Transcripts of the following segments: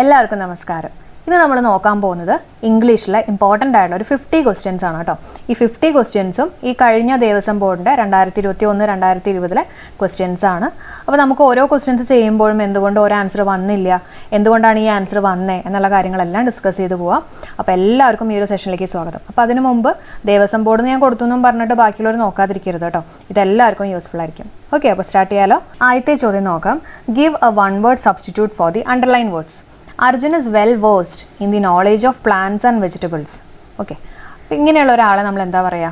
എല്ലാവർക്കും നമസ്കാരം. ഇന്ന് നമ്മൾ നോക്കാൻ പോകുന്നത് ഇംഗ്ലീഷിലെ ഇമ്പോർട്ടൻ്റ് ആയിട്ടുള്ള ഒരു 50 ക്വസ്റ്റ്യൻസ് ആണ് കേട്ടോ. ഈ 50 ക്വസ്റ്റ്യൻസും ഈ കഴിഞ്ഞ ദേവസ്വം ബോർഡിൻ്റെ 2021-2020 ക്വസ്റ്റ്യൻസ് ആണ്. അപ്പോൾ നമുക്ക് ഓരോ ക്വസ്റ്റ്യൻസ് ചെയ്യുമ്പോഴും എന്തുകൊണ്ട് ഒരു ആൻസർ വന്നില്ല, എന്തുകൊണ്ടാണ് ഈ ആൻസർ വന്നേ എന്നുള്ള കാര്യങ്ങളെല്ലാം ഡിസ്കസ് ചെയ്ത് പോവാം. അപ്പോൾ എല്ലാവർക്കും ഈ ഒരു സെഷനിലേക്ക് സ്വാഗതം. അപ്പോൾ അതിന് മുമ്പ് ദേവസ്വം ബോർഡ് ഞാൻ കൊടുത്തു എന്നും പറഞ്ഞിട്ട് ബാക്കിയുള്ളവർ നോക്കാതിരിക്കരുത് കേട്ടോ. ഇതെല്ലാവർക്കും യൂസ്ഫുൾ ആയിരിക്കും. ഓക്കെ, അപ്പോൾ സ്റ്റാർട്ട് ചെയ്യാലോ. ആദ്യത്തെ ചോദ്യം നോക്കാം. Give A one word substitute for the underline words. Arjun is well versed in the knowledge of plants and vegetables. Okay, അപ്പോൾ ഇങ്ങനെയുള്ള ഒരാളെ നമ്മൾ എന്താ പറയുക?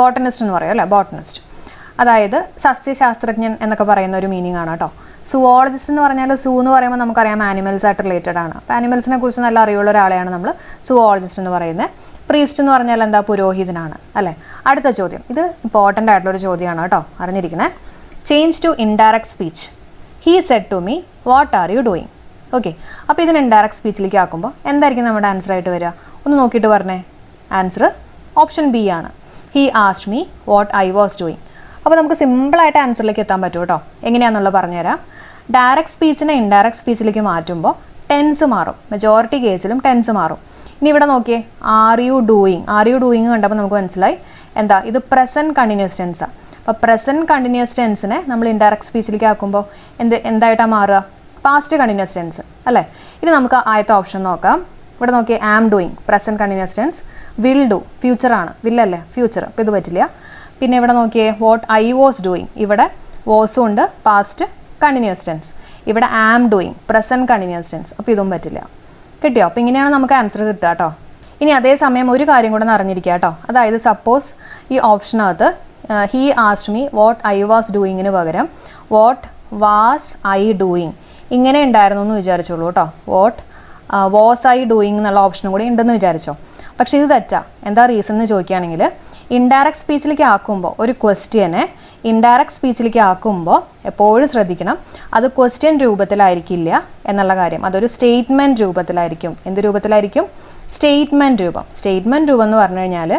ബോട്ടണിസ്റ്റ് എന്ന് പറയും അല്ലേ, ബോട്ടണിസ്റ്റ്. അതായത് സസ്യശാസ്ത്രജ്ഞൻ എന്നൊക്കെ പറയുന്ന ഒരു മീനിങ് ആണ് കേട്ടോ. സുവോളജിസ്റ്റ് എന്ന് പറഞ്ഞാൽ സൂ എന്ന് പറയുമ്പോൾ നമുക്കറിയാം ആനിമൽസ് ആയിട്ട് റിലേറ്റഡ് ആണ്. അപ്പോൾ ആനിമൽസിനെ കുറിച്ച് നല്ല അറിവുള്ള ഒരാളെയാണ് നമ്മൾ സുവോളജിസ്റ്റ് എന്ന് പറയുന്നത്. പ്രീസ്റ്റ് എന്ന് പറഞ്ഞാൽ എന്താ? പുരോഹിതനാണ് അല്ലേ. അടുത്ത ചോദ്യം, ഇത് ഇമ്പോർട്ടൻ്റ് ആയിട്ടുള്ളൊരു ചോദ്യമാണ് കേട്ടോ, അറിഞ്ഞിരിക്കണേ. Change to indirect speech. He said to me what are you doing. Okay, അപ്പോൾ ഇതിന് ഇൻഡയറക്റ്റ് സ്പീച്ചിലേക്ക് ആക്കുമ്പോൾ എന്തായിരിക്കും നമ്മുടെ ആൻസർ ആയിട്ട് വരിക? ഒന്ന് നോക്കിയിട്ട് പറഞ്ഞേ. ആൻസർ ഓപ്ഷൻ ബി ആണ്. He asked me what I was doing. അപ്പോൾ നമുക്ക് സിമ്പിളായിട്ട് ആൻസറിലേക്ക് എത്താൻ പറ്റും കേട്ടോ. എങ്ങനെയാണെന്നുള്ളത് പറഞ്ഞുതരാം. ഡയറക്റ്റ് സ്പീച്ചിനെ ഇൻഡയറക്റ്റ് സ്പീച്ചിലേക്ക് മാറ്റുമ്പോൾ ടെൻസ് മാറും. മെജോറിറ്റി കേസിലും ടെൻസ് മാറും. ഇനി ഇവിടെ നോക്കിയേ, R you doing. R you doing കണ്ടപ്പോൾ നമുക്ക് മനസ്സിലായി എന്താ ഇത് പ്രസൻറ്റ് കണ്ടിന്യൂസ് ടെൻസാണ്. അപ്പോൾ പ്രസൻറ്റ് കണ്ടിന്യൂസ് ടെൻസിനെ നമ്മൾ ഇൻഡയറക്റ്റ് സ്പീച്ചിലേക്ക് ആക്കുമ്പോൾ എന്തായിട്ടാണ് മാറുക? പാസ്റ്റ് കണ്ടിന്യൂസ് ടെൻസ് അല്ലേ. ഇനി നമുക്ക് ആദ്യത്തെ ഓപ്ഷൻ നോക്കാം. ഇവിടെ നോക്കിയേ, am doing present continuous tense. Will do ഫ്യൂച്ചറാണ്, വില്ലല്ലേ ഫ്യൂച്ചർ, അപ്പോൾ ഇത് പറ്റില്ല. പിന്നെ ഇവിടെ നോക്കിയേ, വാട്ട് ഐ വാസ് ഡൂയിങ്. ഇവിടെ വാസും ഉണ്ട്, പാസ്റ്റ് കണ്ടിന്യൂസ് ടെൻസ്. ഇവിടെ am doing present continuous tense, അപ്പോൾ ഇതും പറ്റില്ല. കിട്ടിയോ? അപ്പോൾ ഇങ്ങനെയാണ് നമുക്ക് ആൻസർ കിട്ടുക കേട്ടോ. ഇനി അതേസമയം ഒരു കാര്യം കൂടെ അറിഞ്ഞിരിക്കുക കേട്ടോ. അതായത് സപ്പോസ് ഈ ഓപ്ഷനകത്ത് he asked me what I was ഡൂയിങ്ങിന് പകരം വാട്ട് വാസ് ഐ ഡൂയിങ് ഇങ്ങനെ ഉണ്ടായിരുന്നു എന്ന് വിചാരിച്ചോളൂ കേട്ടോ. വാട്ട് വാസ് ഐ ഡൂയിങ് എന്നുള്ള ഓപ്ഷനും കൂടി ഉണ്ടെന്ന് വിചാരിച്ചോ. പക്ഷേ ഇത് തെറ്റാ. എന്താ റീസൺ എന്ന് ചോദിക്കുകയാണെങ്കിൽ, ഇൻഡയറക്റ്റ് സ്പീച്ചിലേക്ക് ആക്കുമ്പോൾ ഒരു ക്വസ്റ്റ്യനെ ഇൻഡയറക്റ്റ് സ്പീച്ചിലേക്ക് ആക്കുമ്പോൾ എപ്പോഴും ശ്രദ്ധിക്കണം, അത് ക്വസ്റ്റ്യൻ രൂപത്തിലായിരിക്കില്ല എന്നുള്ള കാര്യം. അതൊരു സ്റ്റേറ്റ്മെൻറ്റ് രൂപത്തിലായിരിക്കും. എന്ത് രൂപത്തിലായിരിക്കും? സ്റ്റേറ്റ്മെൻറ്റ് രൂപം. സ്റ്റേറ്റ്മെൻറ്റ് രൂപം എന്ന് പറഞ്ഞു കഴിഞ്ഞാൽ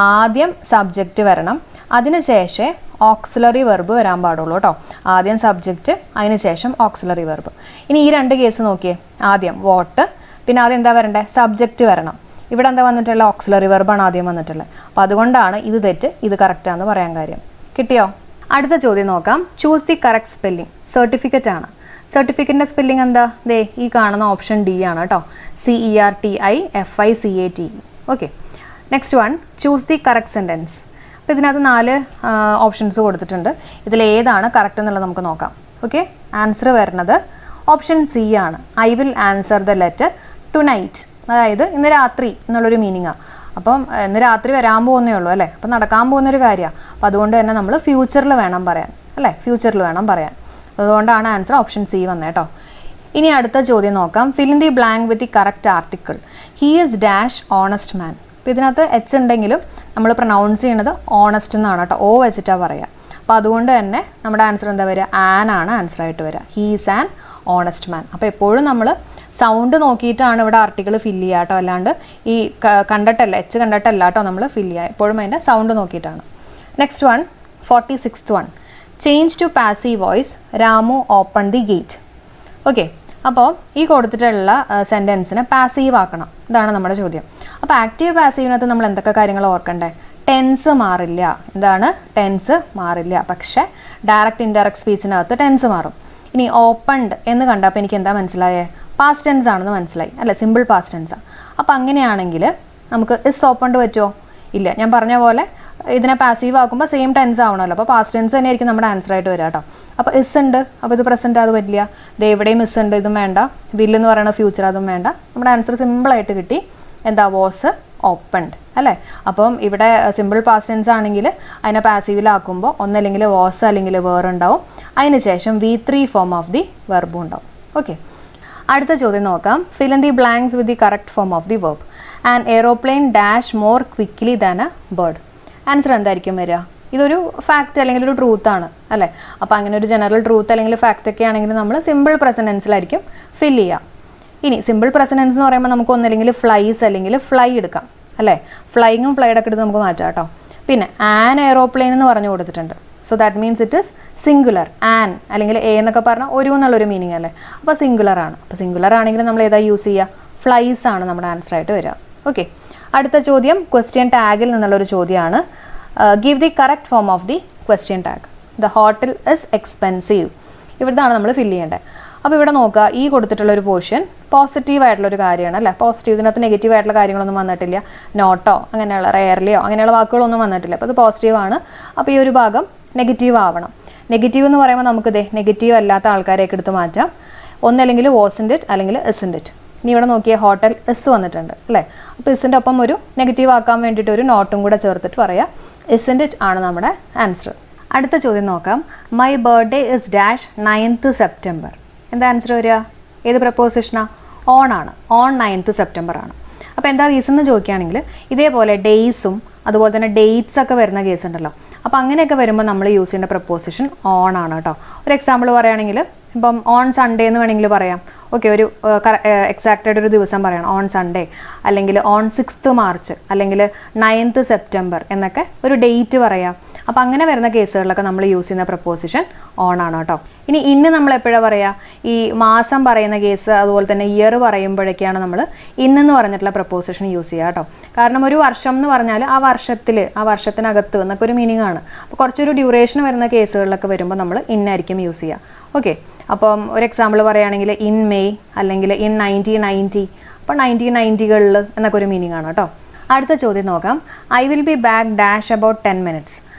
ആദ്യം സബ്ജക്റ്റ് വരണം, അതിനുശേഷം ഓക്സിലറി വെർബ് വരാൻ പാടുള്ളൂ കേട്ടോ. ആദ്യം സബ്ജക്റ്റ്, അതിനുശേഷം ഓക്സിലറി വെർബ്. ഇനി ഈ രണ്ട് കേസ് നോക്കിയേ. ആദ്യം വാട്ട്, പിന്നെ ആദ്യം എന്താ വരണ്ടേ? സബ്ജക്റ്റ് വരണം. ഇവിടെ എന്താ വന്നിട്ടുള്ള? ഓക്സിലറി വെർബാണ് ആദ്യം വന്നിട്ടുള്ളത്. അപ്പോൾ അതുകൊണ്ടാണ് ഇത് തെറ്റ്, ഇത് കറക്റ്റാന്ന് പറയാൻ കാര്യം. കിട്ടിയോ? അടുത്ത ചോദ്യം നോക്കാം. Choose the correct spelling. Certificate ആണ്. സർട്ടിഫിക്കറ്റിൻ്റെ സ്പെല്ലിംഗ് എന്താ? ദേ ഈ കാണുന്ന ഓപ്ഷൻ ഡി ആണ് കേട്ടോ. CERTIFICATE. Okay, next one, choose the correct sentence. അപ്പോൾ ഇതിനകത്ത് 4 ഓപ്ഷൻസ് കൊടുത്തിട്ടുണ്ട്. ഇതിലേതാണ് കറക്റ്റ് എന്നുള്ളത് നമുക്ക് നോക്കാം. ഓക്കെ, ആൻസർ വരുന്നത് ഓപ്ഷൻ സി ആണ്. I will answer the letter tonight. അതായത് ഇന്ന് രാത്രി എന്നുള്ളൊരു മീനിങ്ങാണ്. അപ്പം ഇന്ന് രാത്രി വരാൻ പോകുന്നേ ഉള്ളൂ അല്ലേ. അപ്പം നടക്കാൻ പോകുന്നൊരു കാര്യമാണ്. അപ്പോൾ അതുകൊണ്ട് തന്നെ നമ്മൾ ഫ്യൂച്ചറിൽ വേണം പറയാൻ അല്ലേ, ഫ്യൂച്ചറിൽ വേണം പറയാൻ. അതുകൊണ്ടാണ് ആൻസർ ഓപ്ഷൻ സി വന്നത് കേട്ടോ. ഇനി അടുത്ത ചോദ്യം നോക്കാം. Fill in the blank with the correct article. He is dash honest man. അപ്പോൾ ഇതിനകത്ത് എച്ച് ഉണ്ടെങ്കിലും നമ്മൾ പ്രൊനൗൺസ് ചെയ്യുന്നത് ഓണസ്റ്റ് എന്നാണ് കേട്ടോ. ഓ വെച്ചിട്ടാണ് പറയുക. അപ്പോൾ അതുകൊണ്ട് തന്നെ നമ്മുടെ ആൻസർ എന്താ വരിക? ആൻ ആണ് ആൻസർ ആയിട്ട് വരിക. He's an honest man. അപ്പോൾ എപ്പോഴും നമ്മൾ സൗണ്ട് നോക്കിയിട്ടാണ് ഇവിടെ ആർട്ടിക്കിൾ ഫില്ല് ചെയ്യുക കേട്ടോ. അല്ലാണ്ട് ഈ കണ്ടിട്ടല്ല, എച്ച് കണ്ടിട്ടല്ല കേട്ടോ നമ്മൾ ഫില്ല് ചെയ്യുക. എപ്പോഴും അതിൻ്റെ സൗണ്ട് നോക്കിയിട്ടാണ്. Next one, 46th one, change to passive voice. Ramu open the gate. Okay, അപ്പോൾ ഈ കൊടുത്തിട്ടുള്ള സെൻറ്റൻസിനെ പാസീവ് ആക്കണം. ഇതാണ് നമ്മുടെ ചോദ്യം. അപ്പോൾ ആക്റ്റീവ് പാസീവിനകത്ത് നമ്മൾ എന്തൊക്കെ കാര്യങ്ങൾ ഓർക്കണ്ടേ? ടെൻസ് മാറില്ല. എന്താണ്? ടെൻസ് മാറില്ല. പക്ഷേ ഡയറക്റ്റ് ഇൻഡയറക്റ്റ് സ്പീച്ചിനകത്ത് ടെൻസ് മാറും. ഇനി ഓപ്പൺഡ് എന്ന് കണ്ടപ്പോൾ എനിക്ക് എന്താ മനസ്സിലായേ? പാസ്റ്റ് ടെൻസ് ആണെന്ന് മനസ്സിലായി അല്ലേ, സിമ്പിൾ പാസ്റ്റ് ടെൻസാണ്. അപ്പോൾ അങ്ങനെയാണെങ്കിൽ നമുക്ക് ഇസ് ഓപ്പൺഡ് പറ്റുമോ? ഇല്ല. ഞാൻ പറഞ്ഞ പോലെ ഇതിനെ പാസീവ് ആക്കുമ്പോൾ സെയിം ടെൻസ് ആവണമല്ലോ. അപ്പോൾ പാസ്റ്റ് ടെൻസ് തന്നെയായിരിക്കും നമ്മുടെ ആൻസർ ആയിട്ട് വരിക കേട്ടോ. അപ്പോൾ ഇസ് ഉണ്ട്, അപ്പോൾ ഇത് പ്രസൻറ്റ് അത് പറ്റില്ല. ഇത് എവിടെയും മിസ് ഉണ്ട്, ഇതും വേണ്ട. വില്ലെന്ന് പറയുന്ന ഫ്യൂച്ചർ, അതും വേണ്ട. നമ്മുടെ ആൻസർ സിമ്പിളായിട്ട് കിട്ടി. എന്താ? വാസ് ഓപ്പൺഡ് അല്ലേ. അപ്പം ഇവിടെ സിമ്പിൾ പാസ്റ്റ് ടെൻസ് ആണെങ്കിൽ അതിനെ പാസീവിലാക്കുമ്പോൾ ഒന്നല്ലെങ്കിൽ വാസ് അല്ലെങ്കിൽ വേർ ഉണ്ടാവും. അതിന് ശേഷം V3 ഫോം ഓഫ് ദി വെർബും ഉണ്ടാവും. ഓക്കെ, അടുത്ത ചോദ്യം നോക്കാം. Fill in the blanks with the correct form of the verb. An aeroplane dash more quickly than a bird. Answer എന്തായിരിക്കും വരിക? ഇതൊരു ഫാക്റ്റ് അല്ലെങ്കിൽ ഒരു ട്രൂത്താണ് അല്ലേ. അപ്പോൾ അങ്ങനെ ഒരു ജനറൽ ട്രൂത്ത് അല്ലെങ്കിൽ ഫാക്റ്റ് ഒക്കെ ആണെങ്കിൽ നമ്മൾ സിമ്പിൾ പ്രസന്റ് ടെൻസിലായിരിക്കും ഫിൽ ചെയ്യുക. ഇനി സിമ്പിൾ പ്രസന്റ് ടെൻസ് എന്ന് പറയുമ്പോൾ നമുക്ക് ഒന്നല്ലെങ്കിൽ ഫ്ലൈസ് അല്ലെങ്കിൽ ഫ്ലൈ എടുക്കാം അല്ലേ. ഫ്ലൈങ്ങും ഫ്ലൈഡ് ഒക്കെ എടുത്ത് നമുക്ക് മാറ്റാം കേട്ടോ. പിന്നെ ആൻ എയ്റോപ്ലെയിൻ എന്ന് പറഞ്ഞു കൊടുത്തിട്ടുണ്ട് so that means it is singular. An അല്ലെങ്കിൽ എ എന്നൊക്കെ പറഞ്ഞാൽ ഒരു എന്നുള്ളൊരു മീനിങ് അല്ലേ. അപ്പോൾ സിംഗുലർ ആണ്. അപ്പോൾ സിംഗുലർ ആണെങ്കിൽ നമ്മൾ ഏതാ യൂസ് ചെയ്യുക? ഫ്ലൈസ് ആണ് നമ്മുടെ ആൻസർ ആയിട്ട് വരിക. ഓക്കെ, അടുത്ത ചോദ്യം ക്വസ്റ്റ്യൻ ടാഗിൽ നിന്നുള്ളൊരു ചോദ്യമാണ്. Give the correct form of the question tag. The hotel is expensive. ഇവിടുന്നാണ് നമ്മൾ ഫില്ല് ചെയ്യേണ്ടത്. അപ്പോൾ ഇവിടെ നോക്കുക, ഈ കൊടുത്തിട്ടുള്ളൊരു പോർഷൻ പോസിറ്റീവ് ആയിട്ടുള്ളൊരു കാര്യമാണ് അല്ലേ. പോസിറ്റീവ്, ഇതിനകത്ത് നെഗറ്റീവ് ആയിട്ടുള്ള കാര്യങ്ങളൊന്നും വന്നിട്ടില്ല. നോട്ടോ അങ്ങനെയുള്ള റെയർലിയോ അങ്ങനെയുള്ള വാക്കുകളൊന്നും വന്നിട്ടില്ല. അപ്പോൾ അത് പോസിറ്റീവ് ആണ്. അപ്പോൾ ഈ ഒരു ഭാഗം നെഗറ്റീവ് ആവണം. നെഗറ്റീവ് എന്ന് പറയുമ്പോൾ നമുക്ക് നെഗറ്റീവ് അല്ലാത്ത ആൾക്കാരെയൊക്കെ എടുത്ത് മാറ്റാം. ഒന്നല്ലെങ്കിൽ വാസന്റ് ഇറ്റ് അല്ലെങ്കിൽ ഇസന്റ് ഇറ്റ്. ഇനി ഇവിടെ നോക്കിയാൽ ഹോട്ടൽ ഇസ് വന്നിട്ടുണ്ട് അല്ലേ. അപ്പോൾ ഇസിൻ്റെ ഒപ്പം ഒരു നെഗറ്റീവ് ആക്കാൻ വേണ്ടിയിട്ട് ഒരു നോട്ടും കൂടെ ചേർത്തിട്ട് പറയാം. ഇസന്റ് ഇറ്റ് ആണ് നമ്മുടെ ആൻസർ. അടുത്ത ചോദ്യം നോക്കാം. My birthday is dash 9th September. എന്താ ആൻസർ വരിക? ഏത് പ്രപ്പോസിഷനാണ്? ഓൺ ആണ്. ഓൺ 9th September ആണ്. അപ്പോൾ എന്താ റീസൺ എന്ന് ചോദിക്കുകയാണെങ്കിൽ ഇതേപോലെ ഡേയ്സും അതുപോലെ തന്നെ ഡേറ്റ്സ് ഒക്കെ വരുന്ന കേസ് ഉണ്ടല്ലോ. അപ്പോൾ അങ്ങനെയൊക്കെ വരുമ്പോൾ നമ്മൾ യൂസ് ചെയ്യുന്ന പ്രപ്പോസിഷൻ ഓൺ ആണ് കേട്ടോ. ഒരു എക്സാമ്പിൾ പറയുകയാണെങ്കിൽ ഇപ്പം ഓൺ സൺഡേ എന്ന് വേണമെങ്കിൽ പറയാം. ഓക്കെ, ഒരു എക്സാക്റ്റ് ആയിട്ടൊരു ദിവസം പറയണം, ഓൺ സൺഡേ, അല്ലെങ്കിൽ ഓൺ 6th March, അല്ലെങ്കിൽ 9th September എന്നൊക്കെ ഒരു ഡേറ്റ് പറയാം. അപ്പോൾ അങ്ങനെ വരുന്ന കേസുകളിലൊക്കെ നമ്മൾ യൂസ് ചെയ്യുന്ന പ്രപ്പോസിഷൻ ഓൺ ആണ് കേട്ടോ. ഇനി ഇന്ന് നമ്മൾ എപ്പോഴാണ് പറയുക? ഈ മാസം പറയുന്ന കേസ് അതുപോലെ തന്നെ ഇയർ പറയുമ്പോഴൊക്കെയാണ് നമ്മൾ ഇന്നെന്ന് പറഞ്ഞിട്ടുള്ള പ്രപ്പോസിഷൻ യൂസ് ചെയ്യുക കേട്ടോ. കാരണം ഒരു വർഷം എന്ന് പറഞ്ഞാൽ ആ വർഷത്തിൽ, ആ വർഷത്തിനകത്ത് എന്നൊക്കെ ഒരു മീനിങ് ആണ്. അപ്പോൾ കുറച്ചൊരു ഡ്യൂറേഷൻ വരുന്ന കേസുകളിലൊക്കെ വരുമ്പോൾ നമ്മൾ ഇന്നായിരിക്കും യൂസ് ചെയ്യുക. ഓക്കെ, അപ്പം ഒരു എക്സാമ്പിൾ പറയുകയാണെങ്കിൽ ഇൻ മെയ് അല്ലെങ്കിൽ ഇൻ 1990. അപ്പോൾ 1990കളിൽ എന്നൊക്കെ ഒരു മീനിങ് ആണ് കേട്ടോ. അടുത്ത ചോദ്യം നോക്കാം. I will be back dash about 10 minutes.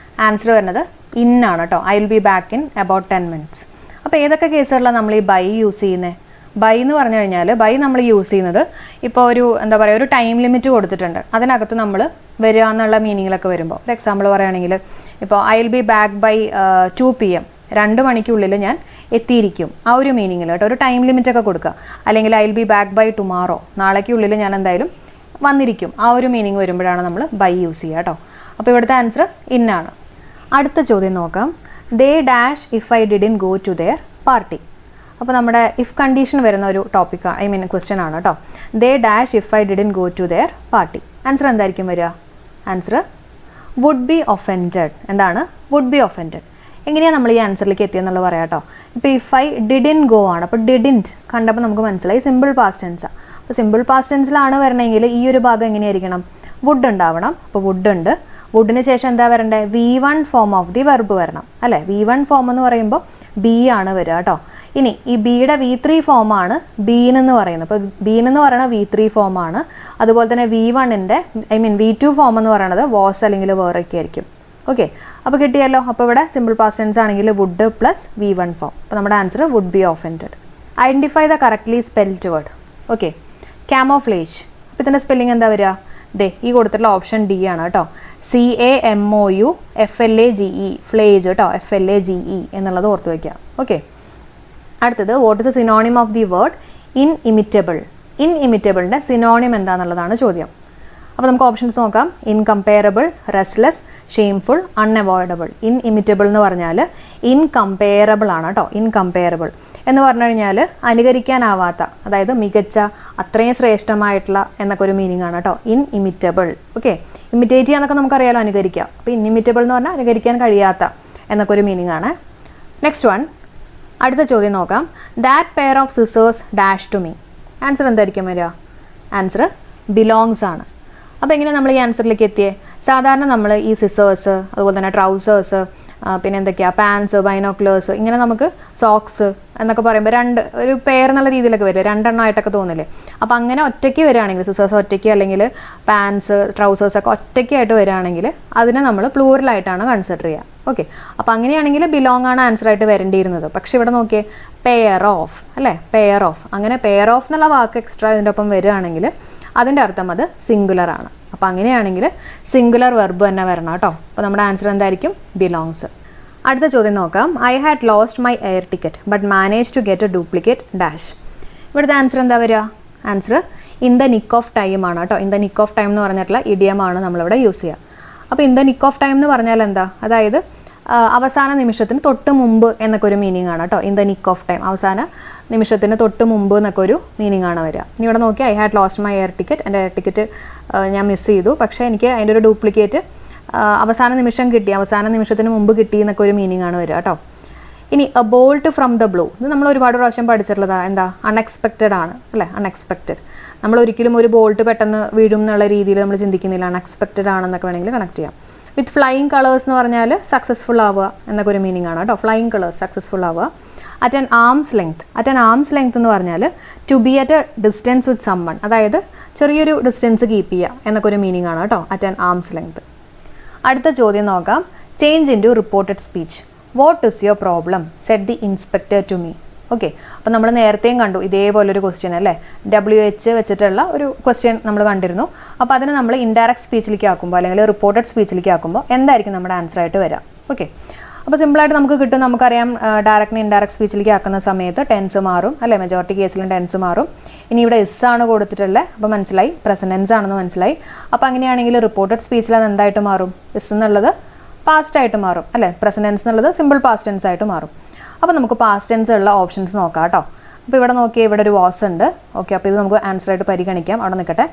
Answer വരുന്നത് ഇന്നാണ് കേട്ടോ. I will be back in about 10 minutes. അപ്പോൾ ഏതൊക്കെ കേസുകളിലാണ് നമ്മൾ ഈ ബൈ യൂസ് ചെയ്യുന്നത്? ബൈ എന്ന് പറഞ്ഞു കഴിഞ്ഞാൽ ബൈ നമ്മൾ യൂസ് ചെയ്യുന്നത് ഇപ്പോൾ ഒരു എന്താ പറയുക, ഒരു ടൈം ലിമിറ്റ് കൊടുത്തിട്ടുണ്ട്, അതിനകത്ത് നമ്മൾ വരിക എന്നുള്ള മീനിങ്ങിലൊക്കെ വരുമ്പോൾ. ഒരു എക്സാമ്പിൾ പറയുകയാണെങ്കിൽ ഇപ്പോൾ I will be back by 2 PM, 2 മണിക്കുള്ളിൽ ഞാൻ എത്തിയിരിക്കും, ആ ഒരു മീനിങ്ങിൽ കേട്ടോ. ഒരു ടൈം ലിമിറ്റ് ഒക്കെ കൊടുക്കുക. അല്ലെങ്കിൽ I will be back by tomorrow, നാളേക്കുള്ളിൽ ഞാൻ എന്തായാലും വന്നിരിക്കും, ആ ഒരു മീനിങ് വരുമ്പോഴാണ് നമ്മൾ ബൈ യൂസ് ചെയ്യുക കേട്ടോ. അപ്പോൾ ഇവിടുത്തെ ആൻസർ ഇന്നാണ്. അടുത്ത ചോദ്യം നോക്കാം. They dash if I didn't go to their party. അപ്പോൾ നമ്മുടെ ഇഫ് കണ്ടീഷൻ വരുന്ന ഒരു ടോപ്പിക്, ക്വസ്റ്റ്യൻ ആണ് കേട്ടോ. ദേ dash if I didn't go to their party. Answer എന്തായിരിക്കും വരിക? Answer would be offended. എന്താണ്? Would be offended. എങ്ങനെയാണ് നമ്മൾ ഈ ആൻസറിലേക്ക് എത്തിയെന്നുള്ളത് പറയാം കേട്ടോ. ഇപ്പോൾ ഇഫ് ഐ ഡിഡിൻ ഗോ ആണ്. അപ്പോൾ ഡിഡിൻറ്റ് കണ്ടപ്പോൾ നമുക്ക് മനസ്സിലായി സിമ്പിൾ പാസ്റ്റ് ടെൻസാണ്. അപ്പോൾ സിമ്പിൾ പാസ്റ്റ് ടെൻസിലാണ് വരണമെങ്കിൽ ഈ ഒരു ഭാഗം എങ്ങനെയായിരിക്കണം? വുഡ് ഉണ്ടാവണം. അപ്പോൾ വുഡ് ഉണ്ട്. വുഡിന് ശേഷം എന്താ വരണ്ടേ? V1 form of the verb വരണം അല്ലേ. V1 ഫോം എന്ന് പറയുമ്പോൾ ബി ആണ് വരിക കേട്ടോ. ഇനി ഈ ബിയുടെ V3 ഫോമാണ് ബീനെന്ന് പറയുന്നത്. അപ്പോൾ ബീനെന്ന് പറയുന്നത് V3 ഫോമാണ്. അതുപോലെ തന്നെ V1ൻ്റെ V2 ഫോം എന്ന് പറയുന്നത് വാസ് അല്ലെങ്കിൽ വേറൊക്കെ ആയിരിക്കും. ഓക്കെ, അപ്പോൾ കിട്ടിയല്ലോ. അപ്പോൾ ഇവിടെ സിമ്പിൾ പാസ്റ്റ് ടെൻസ് ആണെങ്കിൽ വുഡ് പ്ലസ് V1 ഫോം. അപ്പോൾ നമ്മുടെ answer would be offended. Identify the correctly spelled word. Okay, camouflage. അപ്പോൾ ഇതിൻ്റെ സ്പെല്ലിംഗ് എന്താ വരിക? ഈ കൊടുത്തിട്ടുള്ള ഓപ്ഷൻ ഡി ആണ് കേട്ടോ. CAMOUFLAGE, ഫ്ലേജ് കേട്ടോ. FLAGE എന്നുള്ളത് ഓർത്ത് വയ്ക്കുക. ഓക്കെ, അടുത്തത് what is a synonym of the word inimitable. ഇൻഇമിറ്റബിളിൻ്റെ സിനോണിം എന്താണെന്നുള്ളതാണ് ചോദ്യം. അപ്പോൾ നമുക്ക് ഓപ്ഷൻസ് നോക്കാം. Incomparable, restless, shameful, unavoidable. Inimitable എന്ന് പറഞ്ഞാൽ ഇൻകമ്പയറബിൾ ആണ് കേട്ടോ. ഇൻകമ്പയറബിൾ എന്ന് പറഞ്ഞു കഴിഞ്ഞാൽ അനുകരിക്കാനാവാത്ത, അതായത് മികച്ച, അത്രയും ശ്രേഷ്ഠമായിട്ടുള്ള എന്നൊക്കെ ഒരു മീനിങ് ആണ് കേട്ടോ. ഇൻഇമിറ്റബിൾ. ഓക്കെ, ഇമിറ്റേറ്റ് ചെയ്യാന്നൊക്കെ നമുക്കറിയാലോ, അനുകരിക്കുക. അപ്പോൾ ഇൻഇമിറ്റബിൾ എന്ന് പറഞ്ഞാൽ അനുകരിക്കാൻ കഴിയാത്ത എന്നൊക്കെ ഒരു മീനിങ് ആണ്. നെക്സ്റ്റ് വൺ, അടുത്ത ചോദ്യം നോക്കാം. That pair of scissors dash to me. Answer എന്തായിരിക്കും വരിക? ആൻസർ ബിലോങ്സ് ആണ്. അപ്പോൾ എങ്ങനെ നമ്മൾ ഈ ആൻസറിലേക്ക് എത്തിയേ? സാധാരണ നമ്മൾ ഈ സിസേഴ്സ്, അതുപോലെ തന്നെ ട്രൗസേഴ്സ്, പിന്നെ എന്തൊക്കെയാണ് പാൻസ്, ബൈനോക്കുലേഴ്സ്, ഇങ്ങനെ നമുക്ക് സോക്സ് എന്നൊക്കെ പറയുമ്പോൾ ഒരു പെയർ എന്നുള്ള രീതിയിലൊക്കെ വരും, 2 എണ്ണമായിട്ടൊക്കെ തോന്നില്ലേ. അപ്പോൾ അങ്ങനെ ഒറ്റയ്ക്ക് വരികയാണെങ്കിൽ, സിസേഴ്സ് ഒറ്റയ്ക്ക് അല്ലെങ്കിൽ പാൻസ്, ട്രൗസേഴ്സൊക്കെ ഒറ്റയ്ക്കായിട്ട് വരികയാണെങ്കിൽ അതിനെ നമ്മൾ പ്ലൂറലായിട്ടാണ് കൺസിഡർ ചെയ്യുക. ഓക്കെ, അപ്പോൾ അങ്ങനെയാണെങ്കിൽ ബിലോങ് ആണ് ആൻസർ ആയിട്ട് വരേണ്ടിയിരുന്നത്. പക്ഷേ ഇവിടെ നോക്കിയേ, പെയർ ഓഫ് അല്ലേ, പെയർ ഓഫ്. അങ്ങനെ പെയർ ഓഫ് എന്നുള്ള വാക്ക് എക്സ്ട്രാ ഇതിൻ്റെ ഒപ്പം വരികയാണെങ്കിൽ അതിൻ്റെ അർത്ഥം അത് സിംഗുലർ ആണ്. അപ്പോൾ അങ്ങനെയാണെങ്കിൽ സിംഗുലർ വെർബ് തന്നെ വരണം കേട്ടോ. അപ്പോൾ നമ്മുടെ ആൻസർ എന്തായിരിക്കും? ബിലോങ്സ്. അടുത്ത ചോദ്യം നോക്കാം. I had lost my air ticket but manage to get a duplicate dash. ഇവിടുത്തെ ആൻസർ എന്താ വരിക? Answer in the nick of time ആണ് കേട്ടോ. In the nick of time എന്ന് പറഞ്ഞിട്ടുള്ള ഇഡിയമാണ് നമ്മളിവിടെ യൂസ് ചെയ്യുക. അപ്പോൾ in the nick of time എന്ന് പറഞ്ഞാൽ എന്താ? അതായത് അവസാന നിമിഷത്തിന് തൊട്ട് മുമ്പ് എന്നൊക്കെ ഒരു മീനിങ് ആണ് കേട്ടോ. In the nick of time, അവസാന നിമിഷത്തിന് തൊട്ട് മുമ്പ് എന്നൊക്കെ ഒരു മീനിങ് ആണ് വരിക. ഇനി ഇവിടെ നോക്കി, I had lost my air ticket. എൻ്റെ എയർ ടിക്കറ്റ് ഞാൻ മിസ് ചെയ്തു, പക്ഷേ എനിക്ക് അതിൻ്റെ ഒരു ഡ്യൂപ്ലിക്കേറ്റ് അവസാന നിമിഷം കിട്ടി, അവസാന നിമിഷത്തിന് മുമ്പ് കിട്ടി എന്നൊക്കെ ഒരു മീനിങ് ആണ് വരിക കേട്ടോ. ഇനി A bolt from the blue, ഇത് നമ്മൾ ഒരുപാട് പ്രാവശ്യം പഠിച്ചിട്ടുള്ളതാണ്. എന്താ? അൺഎക്സ്പെക്റ്റഡ് ആണ് അല്ലേ? അൺഎക്സ്പെക്റ്റഡ്. നമ്മൾ ഒരിക്കലും ഒരു ബോൾട്ട് പെട്ടെന്ന് വീഴും എന്നുള്ള രീതിയിൽ നമ്മൾ ചിന്തിക്കുന്നില്ല. അൺഎക്സ്പെക്റ്റഡ് ആണെന്നൊക്കെ വേണമെങ്കിൽ കണക്ട് ചെയ്യാം. വിത്ത് ഫ്ലൈയിങ് കളേഴ്സ് എന്ന് പറഞ്ഞാൽ സക്സസ്ഫുൾ ആവുക എന്നൊക്കെ ഒരു മീനിങ് ആണ് കേട്ടോ. ഫ്ലൈയിങ് കളേഴ്സ്, സക്സസ്ഫുൾ ആവുക. അറ്റ് ആൻ ആംസ് ലെങ്ത് എന്ന് പറഞ്ഞാൽ to be at a distance with someone, അതായത് ചെറിയൊരു ഡിസ്റ്റൻസ് കീപ്പ് ചെയ്യുക എന്നൊക്കെ ഒരു മീനിങ് ആണ് കേട്ടോ, അറ്റ് ആൻ ആംസ് ലെങ്ത്. അടുത്ത ചോദ്യം നോക്കാം. Change into reported speech. What is your problem said the inspector to me. Okay, അപ്പോൾ നമ്മൾ നേരത്തെയും കണ്ടു ഇതേപോലൊരു ക്വസ്റ്റ്യൻ അല്ലേ, WH വെച്ചിട്ടുള്ള ഒരു ക്വസ്റ്റ്യൻ നമ്മൾ കണ്ടിരുന്നു. അപ്പോൾ അതിന് നമ്മൾ ഇൻഡയറക്റ്റ് സ്പീച്ചിലേക്ക് ആക്കുമ്പോൾ അല്ലെങ്കിൽ റിപ്പോർട്ടഡ് സ്പീച്ചിലേക്ക് ആക്കുമ്പോൾ എന്തായിരിക്കും നമ്മുടെ ആൻസർ ആയിട്ട് വരിക? ഓക്കെ, അപ്പോൾ സിമ്പിളായിട്ട് നമുക്ക് കിട്ടും. നമുക്കറിയാം ഡയറക്റ്റ് ഇൻഡയറക്റ്റ് സ്പീച്ചിലേക്ക് ആക്കുന്ന സമയത്ത് ടെൻസ് മാറും അല്ലേ, മെജോറിറ്റി കേസിലും ടെൻസ് മാറും. ഇനി ഇവിടെ ഇസ് ആണ് കൊടുത്തിട്ടുള്ളത്, അപ്പോൾ മനസ്സിലായി പ്രസന്റ് ടെൻസ് ആണെന്ന് മനസ്സിലായി. അപ്പോൾ അങ്ങനെയാണെങ്കിൽ റിപ്പോർട്ടഡ് സ്പീച്ചിൽ അത് എന്തായിട്ട് മാറും? ഇസ് എന്നുള്ളത് പാസ്റ്റ് ആയിട്ട് മാറും അല്ലേ, പ്രസന്റ് ടെൻസ് എന്നുള്ളത് സിമ്പിൾ പാസ്റ്റ് ടെൻസ് ആയിട്ട് മാറും. അപ്പോൾ നമുക്ക് പാസ്റ്റ് ടെൻസ് ഉള്ള ഓപ്ഷൻസ് നോക്കാം കേട്ടോ. അപ്പോൾ ഇവിടെ നോക്കിയാൽ ഇവിടെ ഒരു വാസ് ഉണ്ട്. ഓക്കെ, അപ്പോൾ ഇത് നമുക്ക് ആൻസർ ആയിട്ട് പരിഗണിക്കാം, അവിടെ നിൽക്കട്ടെ.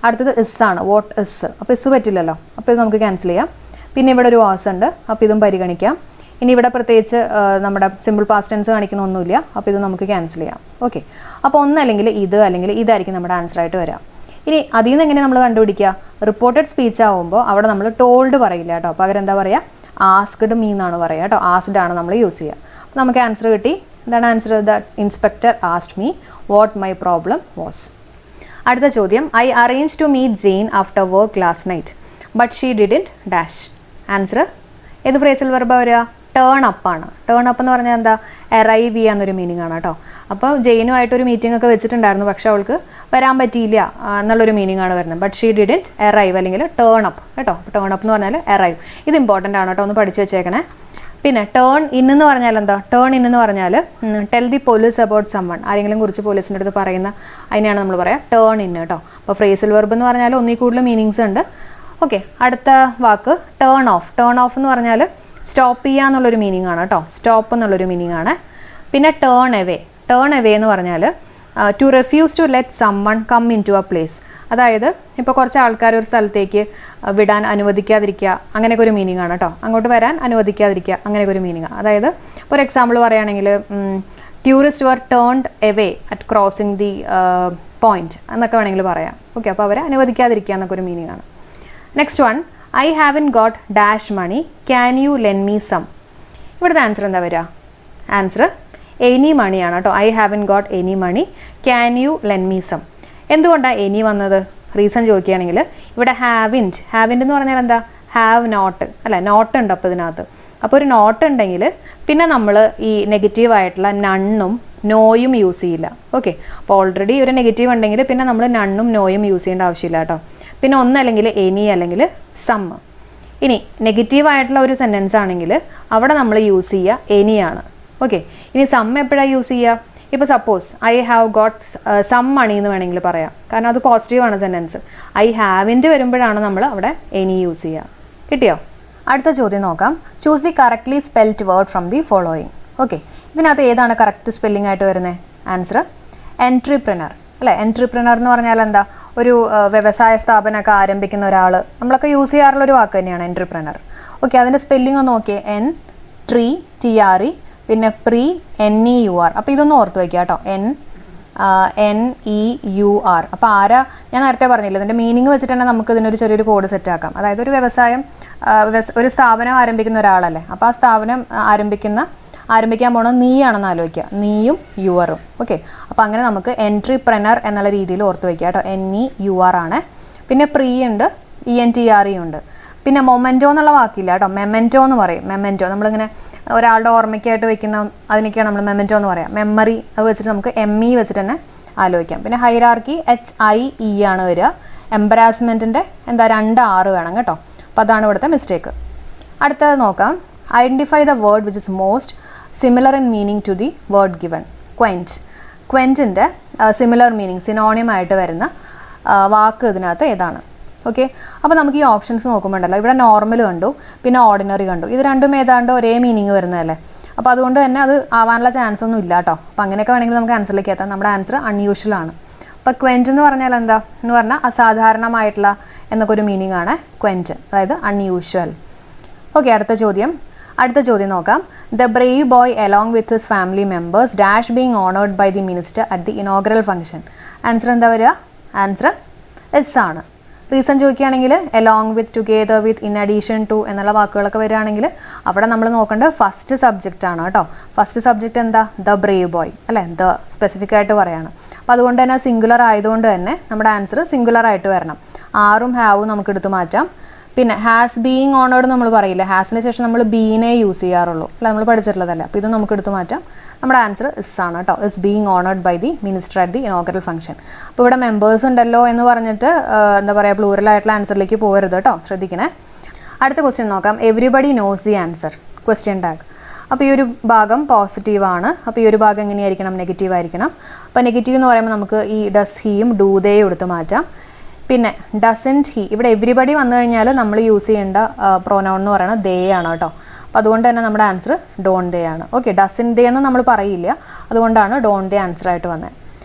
അടുത്തത് ഇസ് ആണ്, വാട്ട് ഇസ്. അപ്പോൾ ഇസ് പറ്റില്ലല്ലോ, അപ്പോൾ ഇത് നമുക്ക് ക്യാൻസൽ ചെയ്യാം. പിന്നെ ഇവിടെ ഒരു വാസ് ഉണ്ട്, അപ്പോൾ ഇതും പരിഗണിക്കാം. ഇനി ഇവിടെ പ്രത്യേകിച്ച് നമ്മുടെ സിമ്പിൾ പാസ്റ്റ് ടെൻസ് കാണിക്കുന്ന ഒന്നുമില്ല, അപ്പോൾ ഇത് നമുക്ക് ക്യാൻസൽ ചെയ്യാം. ഓക്കെ, അപ്പോൾ ഒന്നല്ലെങ്കിൽ ഇത് അല്ലെങ്കിൽ ഇതായിരിക്കും നമ്മുടെ ആൻസർ ആയിട്ട് വരാം. ഇനി അതിൽ നിന്ന് എങ്ങനെ നമ്മൾ കണ്ടുപിടിക്കുക? റിപ്പോർട്ടഡ് സ്പീച്ച് ആവുമ്പോൾ അവിടെ നമ്മൾ ടോൾഡ് പറയില്ല കേട്ടോ, പകരം എന്താ പറയുക? ആസ്ക്ഡ് മീ എന്നാണ് പറയുക കേട്ടോ. ആസ്ക്ഡ് ആണ് നമ്മൾ യൂസ് ചെയ്യുക. അപ്പോൾ നമുക്ക് ആൻസർ കിട്ടി. എന്താണ് answer? The inspector asked me what my problem was. അടുത്ത ചോദ്യം. I arrange to meet Jane after work last night but she didn't dash. Answer ഏത് ഫ്രേസൽ വെർബാ വരിക? ടേൺ അപ്പ് ആണ്. ടേൺ അപ്പ് എന്ന് പറഞ്ഞാൽ എന്താ? അറൈവ് ചെയ്യാന്നൊരു മീനിങ് ആണ് കേട്ടോ. അപ്പോൾ ജെയിനുമായിട്ടൊരു മീറ്റിംഗ് ഒക്കെ വെച്ചിട്ടുണ്ടായിരുന്നു, പക്ഷെ അവൾക്ക് വരാൻ പറ്റിയില്ല എന്നുള്ളൊരു മീനിങ് ആണ് വരുന്നത്. ബട്ട് ഷീ ഡിഡ്ന്റ് അറൈവ് അല്ലെങ്കിൽ ടേൺ അപ്പ് കേട്ടോ. ടേൺ അപ്പ് എന്ന് പറഞ്ഞാൽ അറൈവ്. ഇത് ഇമ്പോർട്ടൻ്റ് ആണ് കേട്ടോ, ഒന്ന് പഠിച്ചു വെച്ചേക്കണേ. പിന്നെ ടേൺ ഇൻ എന്ന് പറഞ്ഞാൽ എന്താ? ടേൺ ഇൻ എന്ന് പറഞ്ഞാൽ tell the police about someone, ആരെങ്കിലും കുറിച്ച് പോലീസിൻ്റെ അടുത്ത് പറയുന്ന അതിനെയാണ് നമ്മൾ പറയുക ടേൺ ഇൻ കേട്ടോ. അപ്പോൾ ഫ്രേസൽ വെർബ് എന്ന് പറഞ്ഞാൽ ഒന്നിൽ കൂടുതൽ മീനിങ്സ് ഉണ്ട്. ഓക്കെ, അടുത്ത വാക്ക് ടേൺ ഓഫ്. ടേൺ ഓഫ് എന്ന് പറഞ്ഞാൽ സ്റ്റോപ്പ് ചെയ്യുക എന്നുള്ളൊരു മീനിങ് ആണ് കേട്ടോ. സ്റ്റോപ്പ് എന്നുള്ളൊരു മീനിങ് ആണ്. പിന്നെ ടേൺ എവേ. ടേൺ എവേ എന്ന് പറഞ്ഞാൽ to refuse to let someone come into a place, അതായത് ഇപ്പോൾ കുറച്ച് ആൾക്കാർ ഒരു സ്ഥലത്തേക്ക് വിടാൻ അനുവദിക്കാതിരിക്കുക, അങ്ങനെയൊക്കെ ഒരു മീനിങ് ആണ് കേട്ടോ. അങ്ങോട്ട് വരാൻ അനുവദിക്കാതിരിക്കുക, അങ്ങനെയൊക്കെ ഒരു മീനിങ്. അതായത് ഫോർ എക്സാമ്പിൾ പറയുകയാണെങ്കിൽ tourist were turned away at crossing the point എന്നൊക്കെ വേണമെങ്കിൽ പറയാം. ഓക്കെ, അപ്പോൾ അവരെ അനുവദിക്കാതിരിക്കുക എന്നൊക്കെ ഒരു മീനിങ് ആണ്. Next one. I haven't got dash money can you lend me some. ഇവിടുത്തെ ആൻസർ എന്താ വരിക? ആൻസർ എനി മണിയാണ് കേട്ടോ. I haven't got any money can you lend me some. എന്തുകൊണ്ടാണ് എനി വന്നത്? റീസൺ ചോദിക്കുകയാണെങ്കിൽ ഇവിടെ ഹാവിൻറ്റ്. ഹാവിൻറ്റ് എന്ന് പറഞ്ഞാൽ എന്താ? ഹാവ് നോട്ട് അല്ലേ, നോട്ട് ഉണ്ട് അപ്പോൾ ഇതിനകത്ത്. അപ്പോൾ ഒരു നോട്ട് ഉണ്ടെങ്കിൽ പിന്നെ നമ്മൾ ഈ നെഗറ്റീവായിട്ടുള്ള നണ്ണും നോയും യൂസ് ചെയ്യില്ല. ഓക്കെ, അപ്പോൾ ഓൾറെഡി ഒരു നെഗറ്റീവ് ഉണ്ടെങ്കിൽ പിന്നെ നമ്മൾ നണ്ണും നോയും യൂസ് ചെയ്യേണ്ട ആവശ്യമില്ല കേട്ടോ. പിന്നെ ഒന്നല്ലെങ്കിൽ എനി അല്ലെങ്കിൽ സം. ഇനി നെഗറ്റീവായിട്ടുള്ള ഒരു സെൻറ്റൻസ് ആണെങ്കിൽ അവിടെ നമ്മൾ യൂസ് ചെയ്യുക എനിയാണ്. ഓക്കെ, ഇനി സം എപ്പോഴാണ് യൂസ് ചെയ്യുക? ഇപ്പോൾ suppose I have got some money എന്ന് വേണമെങ്കിൽ പറയാം, കാരണം അത് പോസിറ്റീവാണ് സെൻറ്റൻസ്. ഐ ഹാവിൻ്റെ വരുമ്പോഴാണ് നമ്മൾ അവിടെ എനി യൂസ് ചെയ്യുക. കിട്ടിയോ? അടുത്ത ചോദ്യം നോക്കാം. Choose the correctly spelled word from the following. Okay, ഇതിനകത്ത് ഏതാണ് കറക്റ്റ് സ്പെല്ലിംഗ് ആയിട്ട് വരുന്നത്? ആൻസർ എൻട്രിപ്രനർ അല്ലേ. എൻട്രിപ്രനർ എന്ന് പറഞ്ഞാൽ എന്താ? ഒരു വ്യവസായ സ്ഥാപനമൊക്കെ ആരംഭിക്കുന്ന ഒരാൾ, നമ്മളൊക്കെ യൂസ് ചെയ്യാറുള്ള ഒരു വാക്ക് തന്നെയാണ് എൻട്രിപ്രനർ. ഓക്കെ, അതിൻ്റെ സ്പെല്ലിംഗ് ഒന്ന് നോക്കിയേ. NTRE പിന്നെ പ്രീ NEUR. അപ്പോൾ ഇതൊന്ന് ഓർത്ത് വയ്ക്കുക കേട്ടോ. NEUR. അപ്പോൾ ആരാ? ഞാൻ നേരത്തെ പറഞ്ഞില്ല, ഇതിൻ്റെ മീനിങ് വെച്ചിട്ട് തന്നെ നമുക്ക് ഇതിനൊരു ചെറിയൊരു കോഡ് സെറ്റ് ആക്കാം. അതായത് ഒരു വ്യവസായം, ഒരു സ്ഥാപനം ആരംഭിക്കുന്ന ഒരാളല്ലേ, അപ്പോൾ ആ സ്ഥാപനം ആരംഭിക്കാൻ പോകണം നീയാണെന്ന് ആലോചിക്കുക. നീയും യുവറും. ഓക്കെ, അപ്പോൾ അങ്ങനെ നമുക്ക് എൻട്രിപ്രനർ എന്നുള്ള രീതിയിൽ ഓർത്ത് വയ്ക്കുക കേട്ടോ. NEUR ആണ്. പിന്നെ പ്രീ ഉണ്ട്, ENTRE ഉണ്ട്. പിന്നെ മൊമെൻറ്റോ എന്നുള്ള വാക്കില്ല കേട്ടോ, മെമെൻറ്റോ എന്ന് പറയും. മെമെൻറ്റോ നമ്മളിങ്ങനെ ഒരാളുടെ ഓർമ്മയ്ക്കായിട്ട് വെക്കുന്ന അതിനൊക്കെയാണ് നമ്മൾ മെമെൻറ്റോ എന്ന് പറയാം. മെമ്മറി അത് വെച്ചിട്ട് നമുക്ക് ME വെച്ചിട്ട് തന്നെ ആലോചിക്കാം. പിന്നെ ഹൈറാർക്കി HIE ആണ് വരിക. എംബറാസ്മെൻറ്റിൻ്റെ എന്താ 2 R വേണം കേട്ടോ. അപ്പോൾ അതാണ് ഇവിടുത്തെ മിസ്റ്റേക്ക്. അടുത്തത് നോക്കാം. Identify the word which is most similar in meaning to the word given. Quaint. ക്വെൻറ്റിൻ്റെ സിമിലർ മീനിങ്, സിനോണിയം ആയിട്ട് വരുന്ന വാക്ക് ഇതിനകത്ത് ഏതാണ്? ഓക്കെ, അപ്പോൾ നമുക്ക് ഈ ഓപ്ഷൻസ് നോക്കുമ്പോൾ ഉണ്ടല്ലോ, ഇവിടെ നോർമൽ കണ്ടു, പിന്നെ ഓർഡിനറി കണ്ടു. ഇത് രണ്ടും ഏതാണ്ട് ഒരേ മീനിങ് വരുന്നതല്ലേ. അപ്പോൾ അതുകൊണ്ട് തന്നെ അത് ആവാനുള്ള ചാൻസ് ഒന്നും ഇല്ല കേട്ടോ. അപ്പോൾ അങ്ങനെയൊക്കെ വേണമെങ്കിൽ നമുക്ക് ആൻസറിലേക്ക് എത്താം. നമ്മുടെ ആൻസർ അൺയൂഷ്വൽ ആണ്. അപ്പോൾ ക്വെഞ്ച് എന്ന് പറഞ്ഞാൽ എന്താ എന്ന് പറഞ്ഞാൽ അസാധാരണമായിട്ടുള്ള എന്നൊക്കെ ഒരു മീനിങ് ആണ് ക്വെഞ്ച്, അതായത് അൺയൂഷ്വൽ. ഓക്കെ, അടുത്ത ചോദ്യം നോക്കാം. The brave boy along with his family members dash being honoured by the minister at the inaugural function. Answer എന്താ വരിക? ആൻസർ എസ് ആണ്. റീസൺ ചോദിക്കുകയാണെങ്കിൽ along with, together with, in addition to എന്നുള്ള വാക്കുകളൊക്കെ വരികയാണെങ്കിൽ അവിടെ നമ്മൾ നോക്കേണ്ടത് ഫസ്റ്റ് സബ്ജക്റ്റ് ആണ് കേട്ടോ. ഫസ്റ്റ് സബ്ജക്റ്റ് എന്താ? ദ ബ്രേവ് ബോയ് അല്ലേ, ദ സ്പെസിഫിക് ആയിട്ട് പറയാണ്. അപ്പോൾ അതുകൊണ്ട് തന്നെ സിംഗുലർ ആയതുകൊണ്ട് തന്നെ നമ്മുടെ ആൻസർ സിംഗുലർ ആയിട്ട് വരണം. ആറും ഹാവും നമുക്ക് എടുത്ത് മാറ്റാം. പിന്നെ ഹാസ് ബീയിങ് ഓണേർഡ് നമ്മൾ പറയില്ല, ഹാസിന് ശേഷം നമ്മൾ ബീനെ യൂസ് ചെയ്യാറുള്ളൂ അല്ല, നമ്മൾ പഠിച്ചിട്ടുള്ളതല്ല. അപ്പോൾ ഇത് നമുക്ക് എടുത്ത് മാറ്റാം. നമ്മുടെ ആൻസർ ഇസ് ആണ് കേട്ടോ. Is being honoured by the minister at the inaugural function. അപ്പോൾ ഇവിടെ മെമ്പേഴ്സ് ഉണ്ടല്ലോ എന്ന് പറഞ്ഞിട്ട് എന്താ പറയുക, പ്ലൂറൽ ആയിട്ടുള്ള ആൻസറിലേക്ക് പോകരുത് കേട്ടോ, ശ്രദ്ധിക്കണേ. അടുത്ത ക്വസ്റ്റ്യൻ നോക്കാം. Everybody nose the answer, question tag. അപ്പോൾ ഈ ഒരു ഭാഗം പോസിറ്റീവാണ്. അപ്പോൾ ഈ ഒരു ഭാഗം എങ്ങനെയായിരിക്കണം? നെഗറ്റീവ് ആയിരിക്കണം. അപ്പോൾ നെഗറ്റീവ് എന്ന് പറയുമ്പോൾ നമുക്ക് ഈ ഡസ് ഹീയും ഡൂ ദേയും എടുത്ത് മാറ്റാം. പിന്നെ ഡസൻറ്റ് ഹി, ഇവിടെ എവരിബഡി വന്നു കഴിഞ്ഞാൽ നമ്മൾ യൂസ് ചെയ്യേണ്ട പ്രോനൗൺ എന്ന് പറയുന്നത് ദേ ആണ് കേട്ടോ. അപ്പോൾ അതുകൊണ്ട് തന്നെ നമ്മുടെ ആൻസർ ഡോൺ ദേ ആണ്. ഓക്കെ, ഡസൻ ദേ എന്ന് നമ്മൾ പറയില്ല, അതുകൊണ്ടാണ് ഡോൺ ദേ ആൻസർ ആയിട്ട് വന്നത്.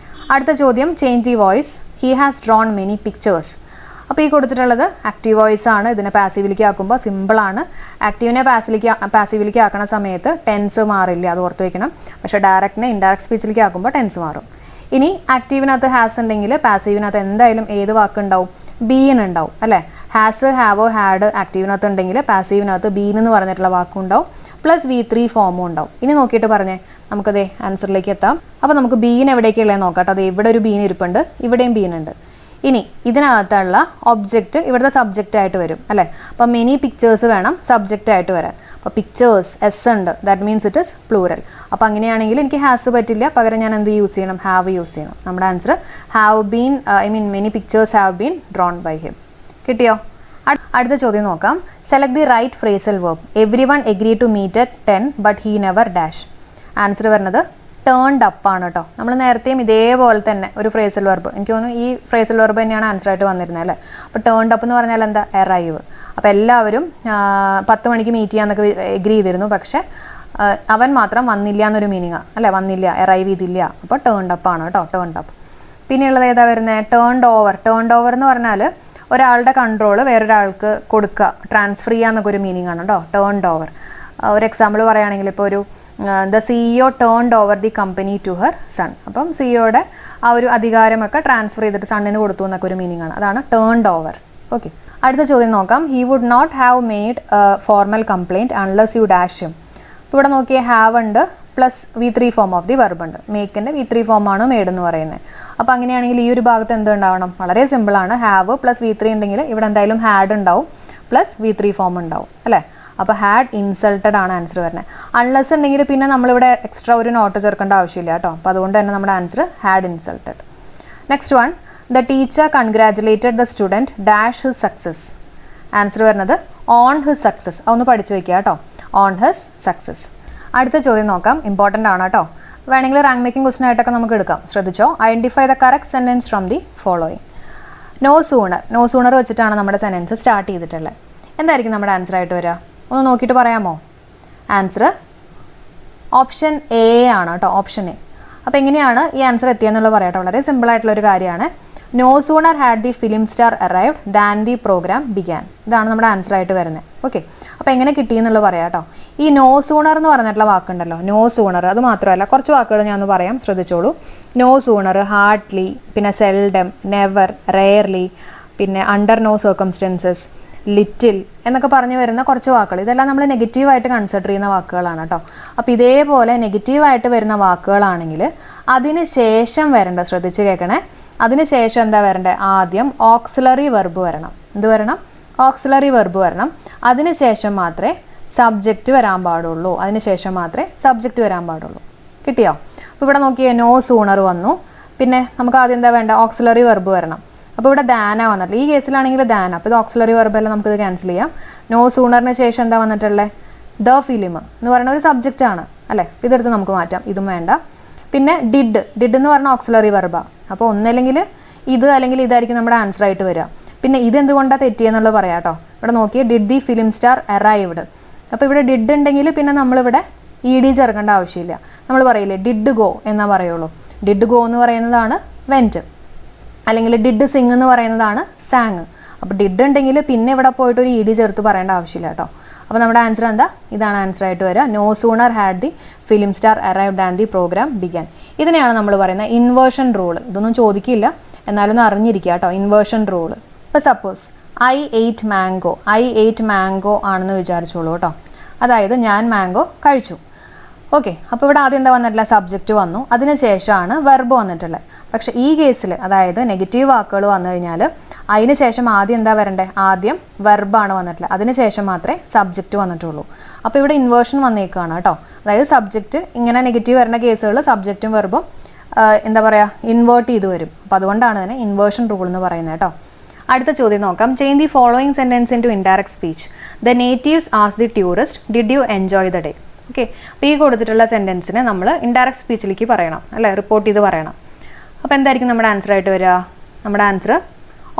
അടുത്ത ചോദ്യം, change the voice. He has drone many pictures. അപ്പോൾ ഈ കൊടുത്തിട്ടുള്ളത് ആക്റ്റീവ് വോയിസ് ആണ്. ഇതിനെ പാസീവിലേക്ക് ആക്കുമ്പോൾ സിമ്പിളാണ്. ആക്റ്റീവിനെ പാസീവിലേക്ക് ആക്കുന്ന സമയത്ത് ടെൻസ് മാറില്ല, അത് ഓർത്ത് വയ്ക്കണം. പക്ഷേ ഡയറക്റ്റിനെ ഇൻഡയറക്റ്റ് സ്പീച്ചിലേക്ക് ആക്കുമ്പോൾ ടെൻസ് മാറും. ഇനി ആക്റ്റീവിനകത്ത് ഹാസ് ഉണ്ടെങ്കിൽ പാസീവിനകത്ത് എന്തായാലും ഏത് വാക്കുണ്ടാവും? ബീൻ ഉണ്ടാവും അല്ലേ. ഹാസ്, ഹാവോ, ഹാഡ് ആക്റ്റീവിനകത്ത് ഉണ്ടെങ്കിൽ പാസീവിനകത്ത് ബീൻ എന്ന് പറഞ്ഞിട്ടുള്ള വാക്കുണ്ടാവും, പ്ലസ് V3 ഫോമും ഉണ്ടാവും. ഇനി നോക്കിയിട്ട് പറഞ്ഞേ, നമുക്കതേ ആൻസറിലേക്ക് എത്താം. അപ്പോൾ നമുക്ക് ബീൻ എവിടേക്കുള്ളത് നോക്കാം കേട്ടോ. അത് ഇവിടെ ഒരു ബീൻ ഇരിപ്പുണ്ട്, ഇവിടെയും ബീൻ ഉണ്ട്. ഇനി ഇതിനകത്തുള്ള ഒബ്ജക്റ്റ് ഇവിടുത്തെ സബ്ജക്റ്റ് ആയിട്ട് വരും അല്ലേ. അപ്പോൾ മെനി പിക്ചേഴ്സ് വേണം സബ്ജക്റ്റ് ആയിട്ട് വരാൻ. അപ്പോൾ പിക്ചേഴ്സ് എസ് ഉണ്ട്, that means it is plural. അപ്പോൾ അങ്ങനെയാണെങ്കിൽ എനിക്ക് ഹാസ് പറ്റില്ല, പകരം ഞാൻ എന്ത് യൂസ് ചെയ്യണം? ഹാവ് യൂസ് ചെയ്യണം. നമ്മുടെ answer have been, many pictures have been drawn by him. കിട്ടിയോ? അടുത്ത ചോദ്യം നോക്കാം. Select the right phrasal verb. Everyone agree to meet at 10 but he never dash. Answer വരുന്നത് ടേൺഡ് അപ്പ് ആണ് കേട്ടോ. നമ്മൾ നേരത്തെയും ഇതേപോലെ തന്നെ ഒരു ഫ്രേസൽ വെർബ്, എനിക്ക് തോന്നുന്നു ഈ ഫ്രേസൽ വെർബ് തന്നെയാണ് ആൻസർ ആയിട്ട് വന്നിരുന്നത് അല്ലേ. അപ്പോൾ ടേൺഡ് അപ്പ് എന്ന് പറഞ്ഞാൽ എന്താ? എറൈവ്. അപ്പോൾ എല്ലാവരും 10 മണിക്ക് മീറ്റ് ചെയ്യാന്നൊക്കെ എഗ്രി ചെയ്തിരുന്നു, പക്ഷേ അവൻ മാത്രം വന്നില്ല എന്നൊരു മീനിങ്ങാണ് അല്ലേ. വന്നില്ല, എറൈവ് ചെയ്തില്ല. അപ്പോൾ ടേൺഡ് അപ്പ് ആണ് കേട്ടോ, ടേൺഡ് അപ്പ്. പിന്നെയുള്ളത് ഏതാ വരുന്നത്? Turned over. ടേൺഡ് ഓവർ എന്ന് പറഞ്ഞാൽ ഒരാളുടെ കൺട്രോൾ വേറൊരാൾക്ക് കൊടുക്കുക, ട്രാൻസ്ഫർ ചെയ്യാന്നൊക്കെ ഒരു മീനിങ് ആണ് കേട്ടോ, ടേൺഡ് ഓവർ. ഒരു എക്സാമ്പിൾ പറയുകയാണെങ്കിൽ ഇപ്പോൾ ഒരു the CEO turned over the company to her son. അപ്പം സിഇഒയുടെ ആ ഒരു അധികാരമൊക്കെ ട്രാൻസ്ഫർ ചെയ്തിട്ട് സണ്ണിന് കൊടുത്തു എന്നൊക്കെ ഒരു മീനിങ് ആണ്, അതാണ് ടേൺഡ് ഓവർ. ഓക്കെ, അടുത്ത ചോദ്യം നോക്കാം. He would not have made formal complaint unless you dash him. ഇവിടെ നോക്കിയാൽ ഹാവ് ഉണ്ട്, plus V3 form of the verb ഉണ്ട്. മേക്കിൻ്റെ V3 ഫോമാണ് മെയ്ഡ് എന്ന് പറയുന്നത്. അപ്പോൾ അങ്ങനെയാണെങ്കിൽ ഈ ഒരു ഭാഗത്ത് എന്ത് ഉണ്ടാവണം? വളരെ സിമ്പിളാണ്. ഹാവ് പ്ലസ് V3 ഉണ്ടെങ്കിൽ ഇവിടെ എന്തായാലും ഹാഡ് ഉണ്ടാവും, പ്ലസ് V3 ഫോം ഉണ്ടാവും അല്ലേ. അപ്പോൾ ഹാഡ് ഇൻസൾട്ടഡ് ആണ് ആൻസർ വരുന്നത്. അൺലെസ് ഉണ്ടെങ്കിൽ പിന്നെ നമ്മളിവിടെ എക്സ്ട്രാ ഒരു നോട്ട് ചേർക്കേണ്ട ആവശ്യമില്ല കേട്ടോ. അപ്പോൾ അതുകൊണ്ട് തന്നെ നമ്മുടെ answer had insulted. Next one, the teacher congratulated the student dash his success. Answer വരുന്നത് ഓൺ ഹിസ് സക്സസ്. അതൊന്ന് പഠിച്ചു വയ്ക്കുക കേട്ടോ, ഓൺ ഹിസ് സക്സസ്. അടുത്ത ചോദ്യം നോക്കാം, ഇമ്പോർട്ടൻ്റ് ആണ് കേട്ടോ. വേണമെങ്കിൽ റാങ്ക് മേക്കിംഗ് ക്വസ്റ്റൻ ആയിട്ടൊക്കെ നമുക്ക് എടുക്കാം. ശ്രദ്ധിച്ചോ. Identify the correct sentence from the following. No sooner. No sooner വെച്ചിട്ടാണ് നമ്മുടെ സെൻറ്റൻസ് സ്റ്റാർട്ട് ചെയ്തിട്ടുള്ളത്. എന്തായിരിക്കും നമ്മുടെ ആൻസർ ആയിട്ട് വരിക? ഒന്ന് നോക്കിയിട്ട് പറയാമോ? ആൻസർ ഓപ്ഷൻ എ ആണ് കേട്ടോ, ഓപ്ഷൻ എ. അപ്പോൾ എങ്ങനെയാണ് ഈ ആൻസർ എത്തിയെന്നുള്ളത് പറയാം കേട്ടോ. വളരെ സിമ്പിളായിട്ടുള്ളൊരു കാര്യമാണ്. No sooner had the film star arrived than the programme began. ഇതാണ് നമ്മുടെ ആൻസർ ആയിട്ട് വരുന്നത്. ഓക്കെ, അപ്പോൾ എങ്ങനെ കിട്ടിയെന്നുള്ളത് പറയാം കേട്ടോ. ഈ നോ സൂണർ എന്ന് പറഞ്ഞിട്ടുള്ള വാക്കുണ്ടല്ലോ, നോ സൂണർ, അത് മാത്രമല്ല കുറച്ച് വാക്കുകൾ ഞാൻ ഒന്ന് പറയാം, ശ്രദ്ധിച്ചോളൂ. നോ സൂണർ, ഹാർഡ്ലി, പിന്നെ സെൽഡം, നെവർ, റെയർലി, പിന്നെ അണ്ടർ നോ സർക്കംസ്റ്റൻസസ്, ലിറ്റിൽ എന്നൊക്കെ പറഞ്ഞു വരുന്ന കുറച്ച് വാക്കുകൾ. ഇതെല്ലാം നമ്മൾ നെഗറ്റീവായിട്ട് കൺസിഡർ ചെയ്യുന്ന വാക്കുകളാണ് കേട്ടോ. അപ്പോൾ ഇതേപോലെ നെഗറ്റീവായിട്ട് വരുന്ന വാക്കുകളാണെങ്കിൽ അതിന് ശേഷം വരേണ്ട, ശ്രദ്ധിച്ച് കേൾക്കണേ, അതിന് ശേഷം എന്താ വരേണ്ടത്? ആദ്യം ഓക്സിലറി വെർബ് വരണം. എന്ത് വരണം? ഓക്സിലറി വെർബ് വരണം. അതിന് ശേഷം മാത്രമേ സബ്ജക്റ്റ് വരാൻ പാടുള്ളൂ. അതിന് ശേഷം മാത്രമേ സബ്ജക്റ്റ് വരാൻ പാടുള്ളൂ. കിട്ടിയോ? അപ്പോൾ ഇവിടെ നോക്കിയേ, നോ സൂണർ വന്നു. പിന്നെ നമുക്ക് ആദ്യം എന്താ വേണ്ട? ഓക്സിലറി വെർബ് വരണം. അപ്പോൾ ഇവിടെ ദാന വന്നിട്ടില്ല. ഈ കേസിലാണെങ്കിൽ ദാന. അപ്പോൾ ഇത് ഓക്സിലറി വെർബെല്ലാം നമുക്കിത് ക്യാൻസൽ ചെയ്യാം. നോ സൂണറിന് ശേഷം എന്താ വന്നിട്ടുള്ളത്? ദ ഫിലിം എന്ന് പറയുന്ന ഒരു സബ്ജക്റ്റ് ആണ് അല്ലേ. ഇതെടുത്ത് നമുക്ക് മാറ്റാം, ഇതും വേണ്ട. പിന്നെ ഡിഡ്. ഡിഡ് എന്ന് പറഞ്ഞാൽ ഓക്സിലറി വെർബാണ്. അപ്പോൾ ഒന്നല്ലെങ്കിൽ ഇത് അല്ലെങ്കിൽ ഇതായിരിക്കും നമ്മുടെ ആൻസർ ആയിട്ട് വരിക. പിന്നെ ഇതെന്തുകൊണ്ടാണ് തെറ്റിയെന്നുള്ളത് പറയാം കേട്ടോ. ഇവിടെ നോക്കിയേ, did the film star arrived. അപ്പോൾ ഇവിടെ ഡിഡ് ഉണ്ടെങ്കിൽ പിന്നെ നമ്മളിവിടെ ED ചേർക്കേണ്ട ആവശ്യമില്ല. നമ്മൾ പറയില്ലേ ഡിഡ് ഗോ എന്നാ പറയുള്ളൂ. ഡിഡ് ഗോ എന്ന് പറയുന്നതാണ് വെൻറ്റ്. അല്ലെങ്കിൽ ഡിഡ് സിങ് എന്ന് പറയുന്നതാണ് സാങ്. അപ്പോൾ ഡിഡ് ഉണ്ടെങ്കിൽ പിന്നെ ഇവിടെ പോയിട്ട് ഒരു ഇ ഡി ചേർത്ത് പറയേണ്ട ആവശ്യമില്ല കേട്ടോ. അപ്പോൾ നമ്മുടെ ആൻസർ എന്താ? ഇതാണ് ആൻസർ ആയിട്ട് വരിക. No sooner had the film star arrived and the programme began. ഇതിനെയാണ് നമ്മൾ പറയുന്നത് ഇൻവേർഷൻ റൂൾ. ഇതൊന്നും ചോദിക്കില്ല, എന്നാലും ഒന്ന് അറിഞ്ഞിരിക്കുക കേട്ടോ, ഇൻവേർഷൻ റൂൾ. ഇപ്പോൾ സപ്പോസ് ഐ എയ്റ്റ് മാംഗോ ആണെന്ന് വിചാരിച്ചോളൂ കേട്ടോ. അതായത് ഞാൻ മാംഗോ കഴിച്ചു. ഓക്കെ, അപ്പോൾ ഇവിടെ ആദ്യം എന്താ വന്നിട്ടില്ല? സബ്ജക്റ്റ് വന്നു, അതിനുശേഷമാണ് വെർബ് വന്നിട്ടുള്ളത്. പക്ഷേ ഈ കേസിൽ അതായത് നെഗറ്റീവ് വാക്കുകൾ വന്നു കഴിഞ്ഞാൽ അതിന് ശേഷം ആദ്യം എന്താ വരണ്ടേ? ആദ്യം വെർബാണ് വന്നിട്ടുള്ളത്, അതിനുശേഷം മാത്രമേ സബ്ജക്റ്റ് വന്നിട്ടുള്ളൂ. അപ്പോൾ ഇവിടെ ഇൻവേർഷൻ വന്നേക്കാണ് കേട്ടോ. അതായത് സബ്ജക്റ്റ് ഇങ്ങനെ നെഗറ്റീവ് വരുന്ന കേസുകൾ സബ്ജക്റ്റും വെർബും എന്താ പറയുക, ഇൻവേർട്ട് ചെയ്ത് വരും. അപ്പോൾ അതുകൊണ്ടാണ് തന്നെ ഇൻവേർഷൻ റൂൾ എന്ന് പറയുന്നത് കേട്ടോ. അടുത്ത ചോദ്യം നോക്കാം. Change the following sentence into indirect speech. The natives ആസ് the tourist did you enjoy the day. Okay, അപ്പോൾ ഈ കൊടുത്തിട്ടുള്ള സെൻറ്റൻസിനെ നമ്മൾ ഇൻഡയറക്റ്റ് സ്പീച്ചിലേക്ക് പറയണം അല്ലേ, റിപ്പോർട്ട് ചെയ്ത് പറയണം. അപ്പോൾ എന്തായിരിക്കും നമ്മുടെ ആൻസർ ആയിട്ട് വരിക? നമ്മുടെ ആൻസർ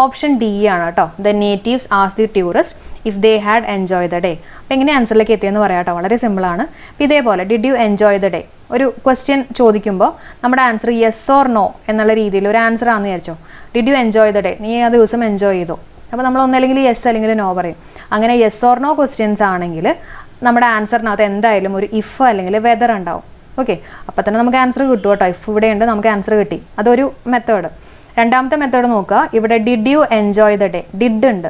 ഓപ്ഷൻ ഡി ആണ് കേട്ടോ. ദ നേറ്റീവ്സ് ആസ് the tourist if they had enjoy the day. അപ്പോൾ എങ്ങനെ ആൻസറിലേക്ക് എത്തിയെന്ന് പറയാം കേട്ടോ, വളരെ സിമ്പിളാണ്. അപ്പോൾ ഇതേപോലെ did you enjoy the day ഒരു ക്വസ്റ്റ്യൻ ചോദിക്കുമ്പോൾ നമ്മുടെ ആൻസർ യെസ് ഓർ നോ എന്നുള്ള രീതിയിൽ ഒരു ആൻസർ ആണെന്ന് വിചാരിച്ചോ. Did you enjoy the day, നീ ആ ദിവസം എൻജോയ് ചെയ്തോ? അപ്പോൾ നമ്മൾ ഒന്നല്ലെങ്കിൽ യെസ് അല്ലെങ്കിൽ നോ പറയും. അങ്ങനെ യെസ് ഓർ നോ ക്വസ്റ്റ്യൻസ് ആണെങ്കിൽ നമ്മുടെ ആൻസറിനകത്ത് എന്തായാലും ഒരു ഇഫ് അല്ലെങ്കിൽ വെദർ ഉണ്ടാവും. ഓക്കെ, അപ്പോൾ തന്നെ നമുക്ക് ആൻസർ കിട്ടും കേട്ടോ. ഇഫ് ഇവിടെ ഉണ്ട്, നമുക്ക് ആൻസർ കിട്ടി. അതൊരു മെത്തേഡ്. രണ്ടാമത്തെ മെത്തേഡ് നോക്കുക. ഇവിടെ did you enjoy the day, did ഉണ്ട്,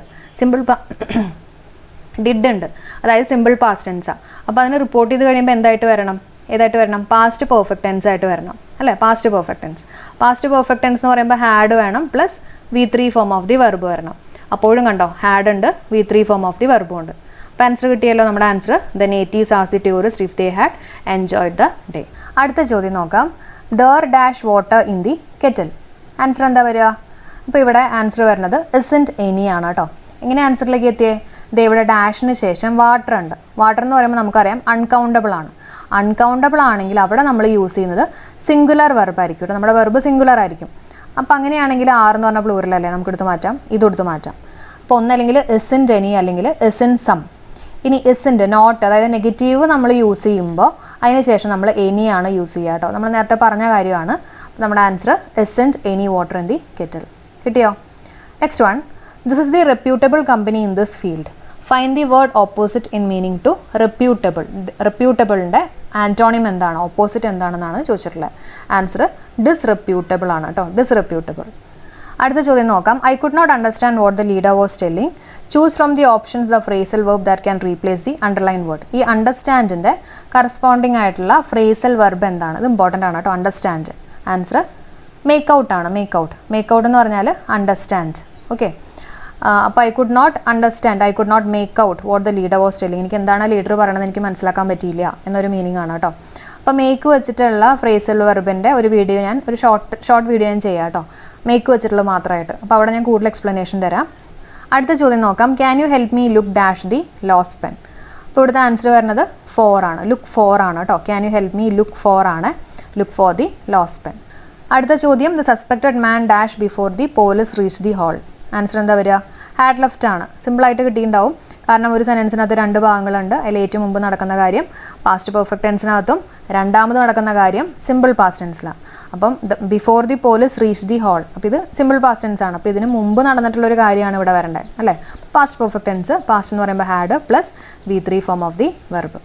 ഡിഡ് ഉണ്ട്, അതായത് സിമ്പിൾ പാസ്റ്റ് ടെൻസാണ്. അപ്പോൾ അതിന് റിപ്പോർട്ട് ചെയ്ത് കഴിയുമ്പോൾ എന്തായിട്ട് വരണം? ഏതായിട്ട് വരണം? പാസ്റ്റ് പെർഫെക്റ്റ് ടെൻസ് ആയിട്ട് വരണം അല്ലേ. പാസ്റ്റ് പെർഫെക്റ്റ് ടെൻസ് എന്ന് പറയുമ്പോൾ ഹാഡ് വേണം plus V3 form of the verb വരണം. അപ്പോഴും കണ്ടോ, ഹാഡ് ഉണ്ട്, V3 ഫോം ഓഫ് ദി വെർബും ഉണ്ട്. അപ്പോൾ ആൻസർ കിട്ടിയല്ലോ. നമ്മുടെ ആൻസർ ദ നേറ്റീവ്സ് ആസ് the tourist if they had enjoyed the day. അടുത്ത ചോദ്യം നോക്കാം. There dash water in the kettle. Answer എന്താ വരിക? അപ്പോൾ ഇവിടെ ആൻസർ വരുന്നത് ഇസൻറ്റ് എനി ആണ് കേട്ടോ. എങ്ങനെ ആൻസറിലേക്ക് എത്തിയേ? ദേ ഇവിടെ ഡാഷിന് ശേഷം വാട്ടർ ഉണ്ട്. വാട്ടർ എന്ന് പറയുമ്പോൾ നമുക്കറിയാം അൺകൗണ്ടബിൾ ആണ്. അൺകൗണ്ടബിൾ ആണെങ്കിൽ അവിടെ നമ്മൾ യൂസ് ചെയ്യുന്നത് സിംഗുലർ വെർബ് ആയിരിക്കും കേട്ടോ. നമ്മുടെ വെർബ് സിംഗുലർ ആയിരിക്കും. അപ്പോൾ അങ്ങനെയാണെങ്കിൽ ആർ എന്ന് പറഞ്ഞാൽ പ്ലൂറൽ അല്ലേ, നമുക്ക് എടുത്ത് മാറ്റാം, ഇതെടുത്ത് മാറ്റാം. അപ്പോൾ ഒന്നല്ലെങ്കിൽ ഇസൻറ്റ് എനി അല്ലെങ്കിൽ ഇസൻറ്റ് സം. ഇനി ഇസൻറ്റ് നോട്ട്, അതായത് നെഗറ്റീവ് നമ്മൾ യൂസ് ചെയ്യുമ്പോൾ അതിന് ശേഷം നമ്മൾ എനിയാണ് യൂസ് ചെയ്യുക കേട്ടോ. നമ്മൾ നേരത്തെ പറഞ്ഞ കാര്യമാണ്. നമ്മുടെ answer isn't any water in the kettle. കിട്ടിയോ? Next one. This is the reputable company in this field. Find the word opposite in meaning to reputable. റെപ്യൂട്ടബിളിൻ്റെ ആൻറ്റോണിം എന്താണ്, ഓപ്പോസിറ്റ് എന്താണെന്നാണ് ചോദിച്ചിട്ടുള്ളത്. ആൻസർ ഡിസ്റെപ്യൂട്ടബിൾ ആണ് കേട്ടോ, ഡിസ്റെപ്യൂട്ടബിൾ. അടുത്ത ചോദ്യം നോക്കാം. I could not understand what the leader was telling. Choose from the options the phrasal verb that can replace the underline word. ഈ അണ്ടർസ്റ്റാൻഡിൻ്റെ കറസ്പോണ്ടിങ് ആയിട്ടുള്ള ഫ്രേസൽ വെർബ് എന്താണ്? ഇത് ഇമ്പോർട്ടൻ്റ് ആണ് കേട്ടോ, അണ്ടർസ്റ്റാൻഡ്. ആൻസർ മേക്ക് ഔട്ട് ആണ്. മേക്ക് ഔട്ട് എന്ന് പറഞ്ഞാൽ അണ്ടർസ്റ്റാൻഡ്. ഓക്കെ, അപ്പോൾ I could not understand, I could not make out what the leader was telling. എനിക്ക് എന്താണ് ലീഡർ പറയണത് എനിക്ക് മനസ്സിലാക്കാൻ പറ്റിയില്ല എന്നൊരു മീനിങ് ആണ് കേട്ടോ. അപ്പോൾ മേക്ക് വെച്ചിട്ടുള്ള ഫ്രേസൽ വെർബിൻ്റെ ഒരു വീഡിയോ ഞാൻ ഒരു ഷോർട്ട് വീഡിയോ ഞാൻ ചെയ്യാം കേട്ടോ, മേക്ക് വെച്ചിട്ടുള്ള മാത്രമായിട്ട്. അപ്പോൾ അവിടെ ഞാൻ കൂടുതൽ എക്സ്പ്ലനേഷൻ തരാം. അടുത്ത ചോദ്യം നോക്കാം. Can you help me look dash the lost pen. അപ്പോൾ ഇവിടുത്തെ ആൻസർ വരുന്നത് 4 ആണ്, ലുക്ക് 4 ആണ് കേട്ടോ. Can you help me look 4 ആണ്, look for the lost pen. അടുത്ത ചോദ്യം. The suspected man dash before the police reach the hall. Answer എന്താ വരിക? ഹാഡ് ലെഫ്റ്റ് ആണ്. സിമ്പിളായിട്ട് കിട്ടിയിട്ടുണ്ടാവും. കാരണം ഒരു സെൻറ്റൻസിനകത്ത് 2 ഭാഗങ്ങളുണ്ട്. അതിൽ ഏറ്റവും മുമ്പ് നടക്കുന്ന കാര്യം പാസ്റ്റ് പെർഫെക്റ്റ് ടെൻസിനകത്തും രണ്ടാമത് നടക്കുന്ന കാര്യം സിമ്പിൾ പാസ്റ്റ് ടെൻസിലാണ്. അപ്പം before the police reach the hall, അപ്പോൾ ഇത് സിമ്പിൾ പാസ്റ്റ് ടെൻസ് ആണ്. അപ്പോൾ ഇതിന് മുമ്പ് നടന്നിട്ടുള്ളൊരു കാര്യമാണ് ഇവിടെ വരേണ്ടത് അല്ലേ. പാസ്റ്റ് പെർഫെക്റ്റ് ടെൻസ്, പാസ്റ്റ് എന്ന് പറയുമ്പോൾ had plus V3 form of the verb.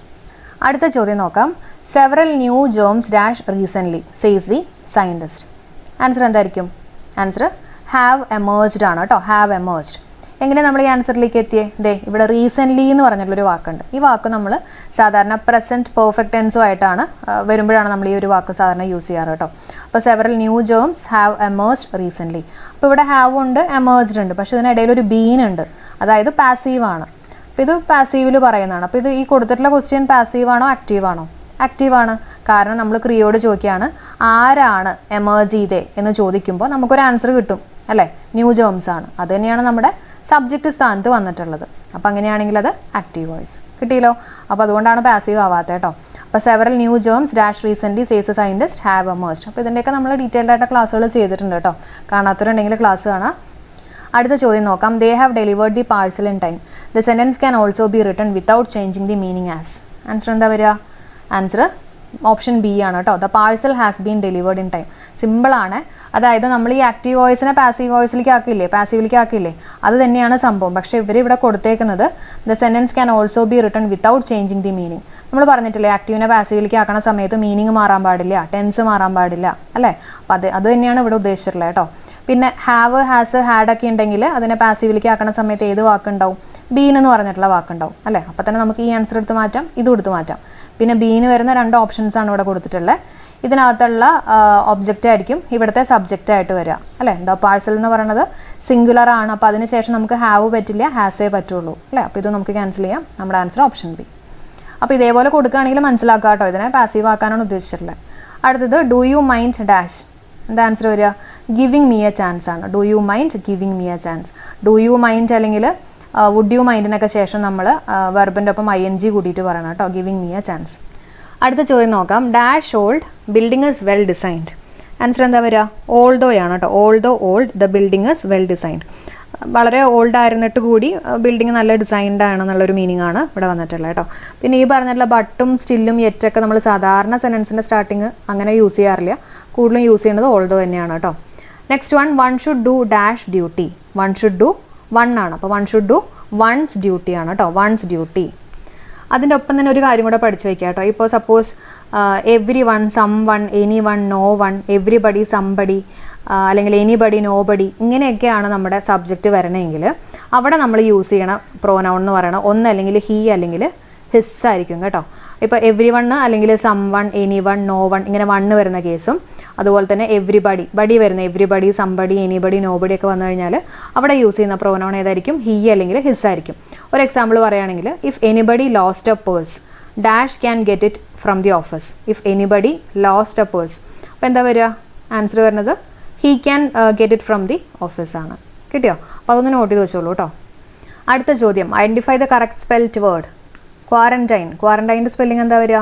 അടുത്ത ചോദ്യം നോക്കാം. Several new gems dash recently says the scientist. Answer എന്തായിരിക്കും? ആൻസർ ഹാവ് എമേർജ്ഡ് ആണ് കേട്ടോ, ഹാവ് എമേർജ്ഡ്. എങ്ങനെ നമ്മൾ ഈ ആൻസറിലേക്ക് എത്തിയേ? ദേ ഇവിടെ റീസെൻ്റ്ലി എന്ന് പറഞ്ഞിട്ടുള്ളൊരു വാക്കുണ്ട്. ഈ വാക്ക് നമ്മൾ സാധാരണ പ്രസൻറ്റ് പെർഫെക്റ്റ് ടെൻസും ആയിട്ടാണ് വരുമ്പോഴാണ് നമ്മൾ ഈ ഒരു വാക്ക് സാധാരണ യൂസ് ചെയ്യാറ് കേട്ടോ. അപ്പോൾ several new gems have emerged recently. അപ്പോൾ ഇവിടെ ഹാവ് ഉണ്ട്, എമേർജ്ഡ് ഉണ്ട്, പക്ഷേ ഇതിനിടയിൽ ഒരു ബീൻ ഉണ്ട്, അതായത് പാസീവാണ്. അപ്പോൾ ഇത് പാസീവിൽ പറയുന്നതാണ്. അപ്പോൾ ഇത് ഈ കൊടുത്തിട്ടുള്ള ക്വസ്റ്റ്യൻ പാസീവാണോ ആക്റ്റീവാണോ? ആക്റ്റീവാണ്. കാരണം നമ്മൾ ക്രിയയോട് ചോദിക്കുകയാണ് ആരാണ് എമേർജ് ചെയ്തേ എന്ന് ചോദിക്കുമ്പോൾ നമുക്കൊരു ആൻസർ കിട്ടും അല്ലേ, ന്യൂ ജേംസ് ആണ്. അത് തന്നെയാണ് നമ്മുടെ സബ്ജക്റ്റ് സ്ഥാനത്ത് വന്നിട്ടുള്ളത്. അപ്പോൾ അങ്ങനെയാണെങ്കിൽ അത് ആക്റ്റീവ് വോയിസ് കിട്ടിയല്ലോ. അപ്പോൾ അതുകൊണ്ടാണ് പാസീവ് ആവാത്തത് കേട്ടോ. അപ്പോൾ several new gems dash recently says a scientist have emerged. അപ്പോൾ ഇതിൻ്റെയൊക്കെ നമ്മൾ ഡീറ്റെയിൽഡ് ആയിട്ട് ക്ലാസ്സുകൾ ചെയ്തിട്ടുണ്ട് കേട്ടോ. കാണാത്തവരുണ്ടെങ്കിൽ ക്ലാസ് കാണാം. അടുത്ത ചോദ്യം നോക്കാം. They have delivered the parcel in time. The sentence can also be written without changing the meaning as. Answer എന്താ വരിക? ആൻസർ ഓപ്ഷൻ ബി ആണ് കേട്ടോ. The parcel has been delivered in time. സിമ്പിളാണ്. അതായത് നമ്മൾ ഈ ആക്റ്റീവ് വോയിസിനെ പാസീവിലേക്ക് ആക്കില്ലേ, അത് തന്നെയാണ് സംഭവം. പക്ഷേ ഇവിടെ കൊടുത്തേക്കുന്നത് the sentence can also be written without changing the meaning. നമ്മൾ പറഞ്ഞിട്ടില്ലേ ആക്റ്റീവിനെ പാസീവിലേക്ക് ആക്കണ സമയത്ത് മീനിങ് മാറാൻ പാടില്ല, ടെൻസ് മാറാൻ പാടില്ല അല്ലേ. അപ്പം അത് തന്നെയാണ് ഇവിടെ ഉദ്ദേശിച്ചിട്ടുള്ളത് കേട്ടോ. പിന്നെ ഹാവ്, ഹാസ്, ഹാഡ് ഒക്കെ ഉണ്ടെങ്കിൽ അതിനെ പാസീവിലേക്ക് ആക്കണ സമയത്ത് ഏത് വാക്കുണ്ടാവും? ബീൻ എന്ന് പറഞ്ഞിട്ടുള്ള വാക്കുണ്ടാവും അല്ലേ. അപ്പോൾ തന്നെ നമുക്ക് ഈ ആൻസർ എടുത്ത് മാറ്റാം, ഇതും എടുത്ത് മാറ്റാം. പിന്നെ ബീന് വരുന്ന 2 ഓപ്ഷൻസാണ് ഇവിടെ കൊടുത്തിട്ടുള്ളത്. ഇതിനകത്തുള്ള ഒബ്ജക്റ്റ് ആയിരിക്കും ഇവിടുത്തെ സബ്ജക്റ്റ് ആയിട്ട് വരിക അല്ലേ. എന്താ പാഴ്സൽ എന്ന് പറയുന്നത് സിംഗുലർ ആണ്, അപ്പോൾ അതിന് ശേഷം നമുക്ക് ഹാവ് പറ്റില്ല, ഹാസേ പറ്റുള്ളൂ അല്ലേ. അപ്പോൾ ഇത് നമുക്ക് ക്യാൻസൽ ചെയ്യാം. നമ്മുടെ ആൻസർ ഓപ്ഷൻ ബി. അപ്പോൾ ഇതേപോലെ കൊടുക്കുകയാണെങ്കിൽ മനസ്സിലാക്കുക കേട്ടോ, ഇതിനെ പാസീവ് ആക്കാനാണ് ഉദ്ദേശിച്ചിട്ടുള്ളത്. അടുത്തത് ഡു യു മൈൻഡ് ഡാഷ്. എന്താ ആൻസർ വരിക? ഗിവിങ് മീ എ ചാൻസ് ആണ്. Do you mind giving me A chance. Do you mind അല്ലെങ്കിൽ വുഡ് യു മൈൻഡിനൊക്കെ ശേഷം നമ്മൾ വെർബിൻ്റെ ഒപ്പം ING കൂട്ടിയിട്ട് പറയണം കേട്ടോ, ഗിവിങ് മീ എ ചാൻസ്. അടുത്ത ചോദ്യം നോക്കാം. Dash old building is well designed. Answer എന്താ വരിക? ഓൾഡോ ആണ് കേട്ടോ. ഓൾഡോ old the building is well designed. വളരെ ഓൾഡ് ആയിരുന്നിട്ട് കൂടി ബിൽഡിംഗ് നല്ല ഡിസൈൻഡ് ആണെന്നുള്ളൊരു മീനിങ് ആണ് ഇവിടെ വന്നിട്ടുള്ളത് കേട്ടോ. പിന്നെ ഈ പറഞ്ഞിട്ടുള്ള ബട്ടും സ്റ്റില്ലും യെറ്റൊക്കെ നമ്മൾ സാധാരണ സെൻറ്റൻസിൻ്റെ സ്റ്റാർട്ടിങ് അങ്ങനെ യൂസ് ചെയ്യാറില്ല, കൂടുതലും യൂസ് ചെയ്യുന്നത് ഓൾഡോ തന്നെയാണ് കേട്ടോ. Next one should do dash duty. One should do ആണ്, അപ്പോൾ one should do one's duty ആണ് കേട്ടോ, വൺസ് ഡ്യൂട്ടി. അതിൻ്റെ ഒപ്പം തന്നെ ഒരു കാര്യം കൂടെ പഠിച്ചു വയ്ക്കുക കേട്ടോ. ഇപ്പോൾ suppose everyone, someone, anyone, no one, everybody, somebody, അല്ലെങ്കിൽ എനിബഡി, നോബഡി, ഇങ്ങനെയൊക്കെയാണ് നമ്മുടെ സബ്ജക്റ്റ് വരണമെങ്കിൽ അവിടെ നമ്മൾ യൂസ് ചെയ്യണ പ്രോനൗൺ എന്ന് പറയണത് ഒന്നല്ലെങ്കിൽ ഹീ അല്ലെങ്കിൽ ഹിസ് ആയിരിക്കും കേട്ടോ. ഇപ്പോൾ എവ്രി വൺ അല്ലെങ്കിൽ someone, anyone, no one, ഇങ്ങനെ വണ്ണ് വരുന്ന കേസും അതുപോലെ തന്നെ ബഡി വരുന്ന എവ്രിബഡി, സംബഡി, എനിബഡി, നോബഡി ഒക്കെ വന്നു കഴിഞ്ഞാൽ അവിടെ യൂസ് ചെയ്യുന്ന പ്രോനൗൺ ഏതായിരിക്കും? ഹീ അല്ലെങ്കിൽ ഹിസ് ആയിരിക്കും. ഒരു എക്സാമ്പിൾ പറയുകയാണെങ്കിൽ if anybody lost A purse dash can get it from the office. If anybody lost A purse, അപ്പോൾ എന്താ വരിക? ആൻസർ വരുന്നത് he can get it from the office ആണ്. കിട്ടിയോ? അപ്പോൾ അതൊന്ന് നോട്ട് ചെയ്ത് വെച്ചോളൂ കേട്ടോ. അടുത്ത ചോദ്യം, identify the correct spelled word. Quarantine. ക്വാറന്റൈൻ്റെ സ്പെല്ലിംഗ് എന്താ വരിക?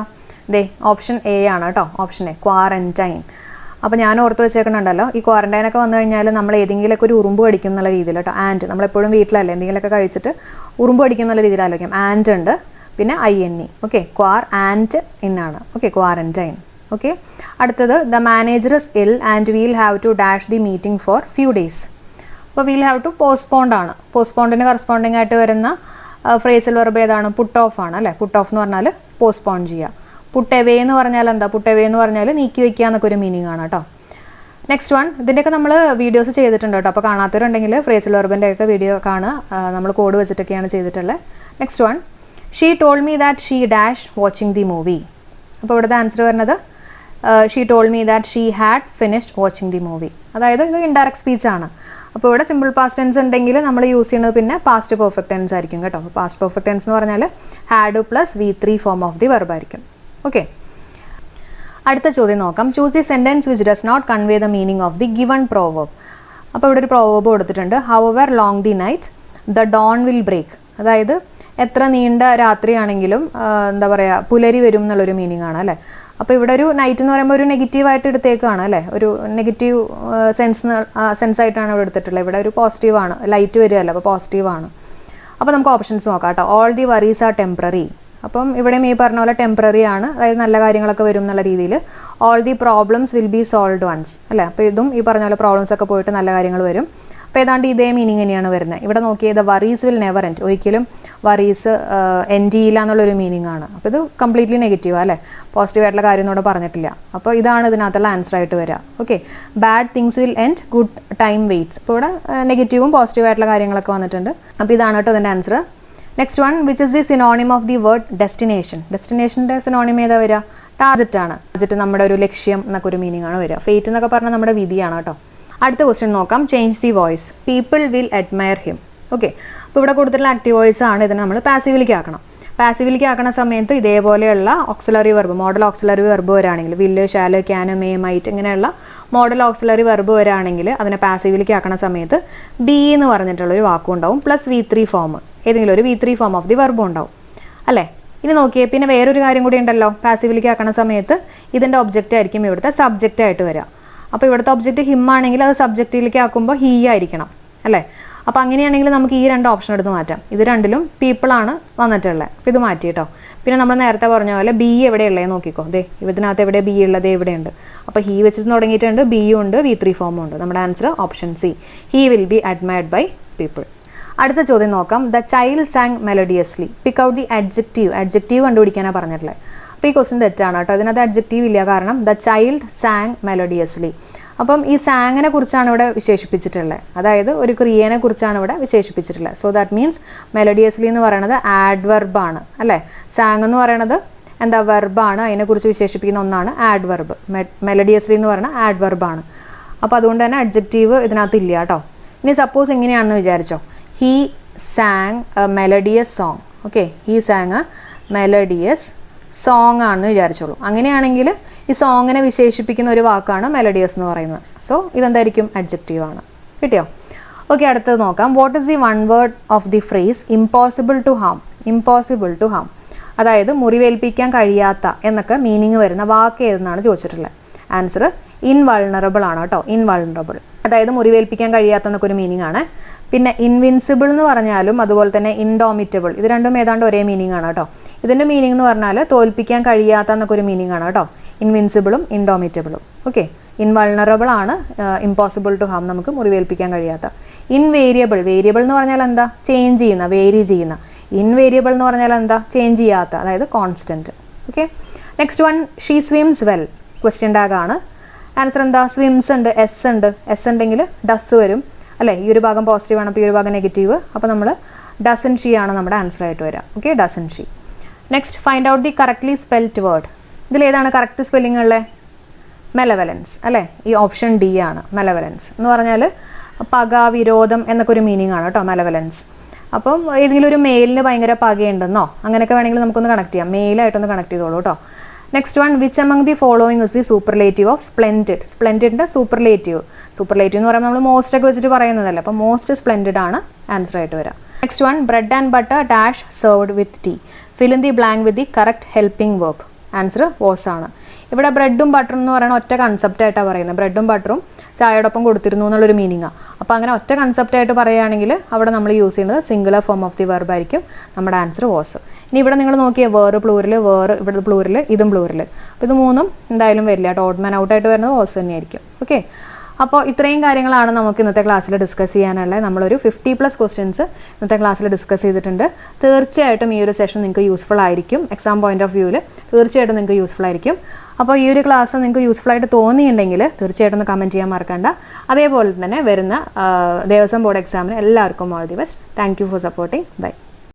ഓപ്ഷൻ എ ആണ് കേട്ടോ, ഓപ്ഷൻ എ, ക്വാറന്റൈൻ. അപ്പോൾ ഞാൻ ഓർത്ത് വെച്ചേക്കണുണ്ടല്ലോ, ഈ ക്വാറന്റൈനൊക്കെ വന്നു കഴിഞ്ഞാൽ നമ്മൾ ഏതെങ്കിലുമൊക്കെ ഒരു ഉറുമ്പ് കടിക്കും എന്നുള്ള രീതിയിൽ കേട്ടോ. ആൻഡ് നമ്മളെപ്പോഴും വീട്ടിലല്ലേ എന്തെങ്കിലുമൊക്കെ കഴിച്ചിട്ട് ഉറുമ്പ് കടിക്കും എന്നുള്ള രീതിയിൽ ആലോചിക്കാം. ആൻഡ് ഉണ്ട്, പിന്നെ INE. ഓക്കെ, ക്വാർ ആൻഡ് ഇന്നാണ്. Okay, quarantine. ഓക്കെ, അടുത്തത് the manager is ill and we'll have to dash the meeting for few days. അപ്പോൾ വീൽ ഹാവ് ടു പോസ്റ്റ്പോണ്ട് ആണ്. പോസ്റ്റ്പോണ്ടിന് കറസ്പോണ്ടിങ് ആയിട്ട് വരുന്ന ഫ്രേസൽ വെർബ് ഏതാണ്? പുട്ട് ഓഫ് ആണ് അല്ലേ. പുട്ട് ഓഫ് എന്ന് പറഞ്ഞാൽ പോസ്റ്റ്പോൺ ചെയ്യുക. പുട്ട് എവേ എന്ന് പറഞ്ഞാൽ എന്താ? പുട്ട് എവേ എന്ന് പറഞ്ഞാൽ നീക്കി വയ്ക്കുക എന്നൊക്കെ ഒരു മീനിങ് ആണ് കേട്ടോ. നെക്സ്റ്റ് വൺ, ഇതിൻ്റെയൊക്കെ നമ്മൾ വീഡിയോസ് ചെയ്തിട്ടുണ്ട് കേട്ടോ. അപ്പോൾ കാണാത്തവരുണ്ടെങ്കിൽ ഫ്രേസൽ വെർബിൻ്റെ ഒക്കെ വീഡിയോ കാണുക, നമ്മൾ കോഡ് വെച്ചിട്ടൊക്കെയാണ് ചെയ്തിട്ടുള്ളത്. Next one, she told me that she dash watching the movie. അപ്പോൾ ഇവിടുത്തെ ആൻസർ വരുന്നത് she told me that she had finished watching the movie. അതായത് ഇത് ഇൻഡയറക്റ്റ് സ്പീച്ച് ആണ്. അപ്പോൾ ഇവിടെ സിമ്പിൾ പാസ്റ്റ് ടെൻസ് ഉണ്ടെങ്കിൽ നമ്മൾ യൂസ് ചെയ്യുന്നത് പിന്നെ പാസ്റ്റ് പെർഫെക്റ്റ് ടെൻസ് ആയിരിക്കും കേട്ടോ. അപ്പോൾ പാസ്റ്റ് പെർഫെക്റ്റ് ടെൻസ് എന്ന് പറഞ്ഞാൽ had plus V3 form of the verb ആയിരിക്കും. ഓക്കെ, അടുത്ത ചോദ്യം നോക്കാം. Choose the sentence which does not convey the meaning of the given proverb. അപ്പോൾ ഇവിടെ ഒരു പ്രോവർബ് കൊടുത്തിട്ടുണ്ട്. However long the night the dawn will break. അതായത് എത്ര നീണ്ട രാത്രിയാണെങ്കിലും എന്താ പറയുക, പുലരി വരും എന്നുള്ളൊരു മീനിങ് ആണ് അല്ലേ. അപ്പോൾ ഇവിടെ ഒരു നൈറ്റ് എന്ന് പറയുമ്പോൾ ഒരു നെഗറ്റീവായിട്ട് എടുത്തേക്കാണ് അല്ലേ, ഒരു നെഗറ്റീവ് സെൻസായിട്ടാണ് ഇവിടെ എടുത്തിട്ടുള്ളത്. ഇവിടെ ഒരു പോസിറ്റീവാണ്, ലൈറ്റ് വരികയല്ല, അപ്പോൾ പോസിറ്റീവാണ്. അപ്പോൾ നമുക്ക് ഓപ്ഷൻസ് നോക്കാം കേട്ടോ. All the worries are temporary. അപ്പം ഇവിടെയും ഈ പറഞ്ഞ പോലെ ടെമ്പററി ആണ്, അതായത് നല്ല കാര്യങ്ങളൊക്കെ വരും എന്നുള്ള രീതിയിൽ. All the problems will be solved once അല്ലേ. അപ്പോൾ ഇതും ഈ പറഞ്ഞ പോലെ പ്രോബ്ലംസ് ഒക്കെ പോയിട്ട് നല്ല കാര്യങ്ങൾ വരും. അപ്പോൾ ഏതാണ്ട് ഇതേ മീനിങ് തന്നെയാണ് വരുന്നത്. ഇവിടെ നോക്കിയത് വറീസ് വിൽ നെവർ എൻഡ്, ഒരിക്കലും വറീസ് എൻഡ് ചെയ്യില്ല എന്നുള്ളൊരു മീനിങ് ആണ്. അപ്പോൾ ഇത് കംപ്ലീറ്റ്ലി നെഗറ്റീവ് അല്ലേ, പോസിറ്റീവ് ആയിട്ടുള്ള കാര്യം ഒന്നും പറഞ്ഞിട്ടില്ല. അപ്പോൾ ഇതാണ് ഇതിനകത്തുള്ള ആൻസർ ആയിട്ട് വരിക. Okay, bad things will end good time weights. ഇപ്പോൾ ഇവിടെ നെഗറ്റീവും പോസിറ്റീവ് ആയിട്ടുള്ള കാര്യങ്ങളൊക്കെ വന്നിട്ടുണ്ട്. അപ്പോൾ ഇതാണ് കേട്ടോ ഇതിൻ്റെ answer. Next one, which is the synonym of the word destination. ഡെസ്റ്റിനേഷൻ്റെ സിനോണിം ഏതാ വരിക? ടാർജറ്റ് ആണ്. ടാർജറ്റ് നമ്മുടെ ഒരു ലക്ഷ്യം എന്നൊക്കെ ഒരു മീനിങ് ആണ് വരിക. ഫേറ്റ് എന്നൊക്കെ പറഞ്ഞാൽ നമ്മുടെ വിധിയാണ് കേട്ടോ. അടുത്ത ക്വസ്റ്റ്യൻ നോക്കാം. Change the voice. People will admire him. Okay, അപ്പോൾ ഇവിടെ കൊടുത്തിട്ടുള്ള ആക്റ്റീവ് വോയിസ് ആണ്. ഇതിനെ നമ്മൾ പാസീവിലേക്ക് ആക്കണം. പാസീവിലേക്ക് ആക്കുന്ന സമയത്ത് ഇതേപോലെയുള്ള auxiliary verb, modal auxiliary verb വരാണെങ്കിൽ, will, shall, can, may, might ഇങ്ങനെയുള്ള മോഡൽ ഓക്സിലറി വെർബ് വരാണെങ്കിൽ അതിനെ പാസീവിലേക്ക് ആക്കുന്ന സമയത്ത് ബി എന്ന് പറഞ്ഞിട്ടുള്ളൊരു വാക്കും ഉണ്ടാവും, പ്ലസ് V3 ഫോം, ഏതെങ്കിലും ഒരു V3 ഫോം ഓഫ് ദി വെർബും ഉണ്ടാവും അല്ലേ. ഇനി നോക്കിയേ, പിന്നെ വേറൊരു കാര്യം കൂടി ഉണ്ടല്ലോ. പാസീവിലേക്ക് ആക്കുന്ന സമയത്ത് ഇതിൻ്റെ ഒബ്ജക്റ്റ് ആയിരിക്കും ഇവിടുത്തെ സബ്ജക്റ്റ് ആയിട്ട് വരിക. അപ്പോൾ ഇവിടുത്തെ ഒബ്ജക്റ്റ് ഹിം ആണെങ്കിൽ അത് സബ്ജക്റ്റിലേക്ക് ആക്കുമ്പോൾ ഹീ ആയിരിക്കണം അല്ലേ. അപ്പോൾ അങ്ങനെയാണെങ്കിൽ നമുക്ക് ഈ 2 ഓപ്ഷൻ എടുത്ത് മാറ്റാം. ഇത് രണ്ടിലും പീപ്പിളാണ് വന്നിട്ടുള്ളത്. അപ്പോൾ ഇത് മാറ്റി കേട്ടോ. പിന്നെ നമ്മൾ നേരത്തെ പറഞ്ഞ പോലെ ബി എവിടെയുള്ളത് നോക്കിക്കോ. ഇതിനകത്ത് എവിടെ ബി ഉള്ളത്, എവിടെയുണ്ട്. അപ്പോൾ ഹീ വെച്ച് തുടങ്ങിയിട്ടുണ്ട്, ബിയും ഉണ്ട്, V3 ഫോമും ഉണ്ട്. നമ്മുടെ answer option C, he will be admired by people. അടുത്ത ചോദ്യം നോക്കാം. The child sang melodiously, pick out the adjective കണ്ടുപിടിക്കാനാണ് പറഞ്ഞിട്ടുള്ളത്. അപ്പോൾ ഈ ക്വസ്റ്റ്യൻ തെറ്റാണ് കേട്ടോ. ഇതിനകത്ത് അഡ്ജക്റ്റീവ് ഇല്ല, കാരണം ദ ചൈൽഡ് സാങ് മെലഡിയസ്ലി. അപ്പം ഈ സാങ്ങിനെ കുറിച്ചാണ് ഇവിടെ വിശേഷിപ്പിച്ചിട്ടുള്ളത്, അതായത് ഒരു ക്രിയനെ കുറിച്ചാണ് ഇവിടെ വിശേഷിപ്പിച്ചിട്ടുള്ളത്. സോ ദാറ്റ് മീൻസ് മെലഡിയസ്ലി എന്ന് പറയുന്നത് ആഡ്വർബാണ് അല്ലേ. സാങ് എന്ന് പറയുന്നത് എന്താ, വെർബാണ്. അതിനെക്കുറിച്ച് വിശേഷിപ്പിക്കുന്ന ഒന്നാണ് ആഡ്വർബ്. മെലഡിയസ്ലി എന്ന് പറയുന്നത് ആഡ്വർബാണ്. അപ്പോൾ അതുകൊണ്ട് തന്നെ അഡ്ജക്റ്റീവ് ഇതിനകത്ത് ഇല്ല കേട്ടോ. ഇനി സപ്പോസ് എങ്ങനെയാണെന്ന് വിചാരിച്ചോ, he sang a melodious song. Okay, he sang a melodious song ആണെന്ന് വിചാരിച്ചോളൂ. അങ്ങനെയാണെങ്കിൽ ഈ സോങ്ങിനെ വിശേഷിപ്പിക്കുന്ന ഒരു വാക്കാണ് മെലഡിയസ് എന്ന് പറയുന്നത്. സോ ഇതെന്തായിരിക്കും, അഡ്ജക്റ്റീവ് ആണ്. കിട്ടിയോ? ഓക്കെ, അടുത്തത് നോക്കാം. What is the one word of the phrase impossible to harm? Impossible to harm, അതായത് മുറിവേൽപ്പിക്കാൻ കഴിയാത്ത എന്നൊക്കെ മീനിങ് വരുന്ന വാക്ക് ഏതെന്നാണ് ചോദിച്ചിട്ടുള്ളത്. ആൻസർ ഇൻവൾണറബിൾ ആണ് കേട്ടോ. ഇൻവൾണറബിൾ അതായത് മുറിവേൽപ്പിക്കാൻ കഴിയാത്ത എന്നൊക്കെ ഒരു മീനിങ് ആണ്. പിന്നെ ഇൻവിൻസിബിൾ എന്ന് പറഞ്ഞാലും അതുപോലെ തന്നെ ഇൻഡോമിറ്റബിൾ, ഇത് രണ്ടും ഏതാണ്ട് ഒരേ മീനിങ് ആണ് കേട്ടോ. ഇതിൻ്റെ മീനിങ് എന്ന് പറഞ്ഞാൽ തോൽപ്പിക്കാൻ കഴിയാത്ത എന്നൊക്കെ ഒരു മീനിങ് ആണ് കേട്ടോ. ഇൻവിൻസിബിളും ഇൻഡോമിറ്റബിളും. ഓക്കെ, ഇൻവൾണറബിൾ ആണ് ഇമ്പോസിബിൾ ടു ഹാം, നമുക്ക് മുറിവേൽപ്പിക്കാൻ കഴിയാത്ത. ഇൻവേരിയബിൾ, വേരിയബിൾ എന്ന് പറഞ്ഞാൽ എന്താ, ചേഞ്ച് ചെയ്യുന്ന, വേരി ചെയ്യുന്ന. ഇൻവേരിയബിൾ എന്ന് പറഞ്ഞാൽ എന്താ, ചേഞ്ച് ചെയ്യാത്ത, അതായത് constant. Okay, next one, she സ്വിംസ് well, question tag ആണ്. ആൻസർ എന്താ, സ്വിംസ് ഉണ്ട്, എസ് ഉണ്ട്. എസ് ഉണ്ടെങ്കിൽ ഡസ് വരും അല്ലേ. ഈ ഒരു ഭാഗം പോസിറ്റീവ് ആണ്, അപ്പോൾ ഈ ഒരു ഭാഗം നെഗറ്റീവ്. അപ്പോൾ നമ്മൾ ഡസൻ ഷീ ആണ് നമ്മുടെ ആൻസർ ആയിട്ട് വരിക. Okay, doesn't she. Next, find out the correctly spelled word. ഇതിലേതാണ് കറക്റ്റ് സ്പെല്ലിംഗ് ഉള്ളത്? മെലവലൻസ് അല്ലേ. ഈ ഓപ്ഷൻ ഡി ആണ്. മെലവലൻസ് എന്ന് പറഞ്ഞാൽ പക, വിരോധം എന്നൊക്കെ ഒരു മീനിങ് ആണ് കേട്ടോ, മെലവലൻസ്. അപ്പം ഏതെങ്കിലും ഒരു മെയിലിന് ഭയങ്കര പകയുണ്ടെന്നോ അങ്ങനെയൊക്കെ വേണമെങ്കിൽ നമുക്കൊന്ന് കണക്ട് ചെയ്യാം. മെയിലായിട്ടൊന്ന് കണക്ട് ചെയ്തോളൂ കേട്ടോ. Next one, which among the following is the superlative of splendid? സ്പ്ലെൻഡിഡിൻ്റെ സൂപ്പർലേറ്റീവ് എന്ന് പറയുമ്പോൾ നമ്മൾ മോസ്റ്റ് ഒക്കെ വെച്ചിട്ട് പറയുന്നതല്ലേ. അപ്പോൾ മോസ്റ്റ് സ്പ്ലെൻഡിഡ് ആണ് ആൻസർ ആയിട്ട് വരാം. Next one, bread and butter dash served with tea, fill in the blank with the correct helping verb. Answer was ആണ്. ഇവിടെ ബ്രെഡും ബട്ടറും എന്ന് പറയുന്ന ഒറ്റ കൺസെപ്റ്റ് ആയിട്ടാണ് പറയുന്നത്. ബ്രെഡും ബട്ടറും ചായയോടൊപ്പം കൊടുത്തിരുന്നു എന്നുള്ളൊരു മീനിങ്ങാണ്. അപ്പോൾ അങ്ങനെ ഒറ്റ കൺസെപ്റ്റ് ആയിട്ട് പറയുകയാണെങ്കിൽ അവിടെ നമ്മൾ യൂസ് ചെയ്യുന്നത് singular form of the verb ആയിരിക്കും. നമ്മുടെ ആൻസർ വാസ്. ഇനി ഇവിടെ നിങ്ങൾ നോക്കിയാൽ വേർ പ്ലൂരൽ, ഇവിടെ പ്ലൂരൽ, ഇതും പ്ലൂരൽ. അപ്പോൾ ഇത് മൂന്നും എന്തായാലും വരില്ല കേട്ടോ. ഓഡ് മാൻ ഔട്ടായിട്ട് വരുന്നത് വാസ് തന്നെയായിരിക്കും. ഓക്കെ, അപ്പോൾ ഇത്രയും കാര്യങ്ങളാണ് നമുക്ക് ഇന്നത്തെ ക്ലാസ്സിൽ ഡിസ്കസ് ചെയ്യാനുള്ളത്. നമ്മളൊരു 50+ ക്വസ്റ്റ്യൻസ് ഇന്നത്തെ ക്ലാസ്സിൽ ഡിസ്കസ് ചെയ്തിട്ടുണ്ട്. തീർച്ചയായിട്ടും ഈ ഒരു സെഷൻ നിങ്ങൾക്ക് യൂസ്ഫുൾ ആയിരിക്കും. എക്സാം പോയിന്റ് ഓഫ് വ്യൂവിൽ തീർച്ചയായിട്ടും നിങ്ങൾക്ക് യൂസ്ഫുൾ ആയിരിക്കും. അപ്പോൾ ഈ ഒരു ക്ലാസ് നിങ്ങൾക്ക് യൂസ്ഫുൾ ആയിട്ട് തോന്നിയിട്ടുണ്ടെങ്കിൽ തീർച്ചയായിട്ടും ഒന്ന് കമൻറ്റ് ചെയ്യാൻ മറക്കണ്ട. അതേപോലെ തന്നെ വരുന്ന ദേവസ്വം ബോർഡ് എക്സാമിന് എല്ലാവർക്കും all the best. Thank you for supporting. By.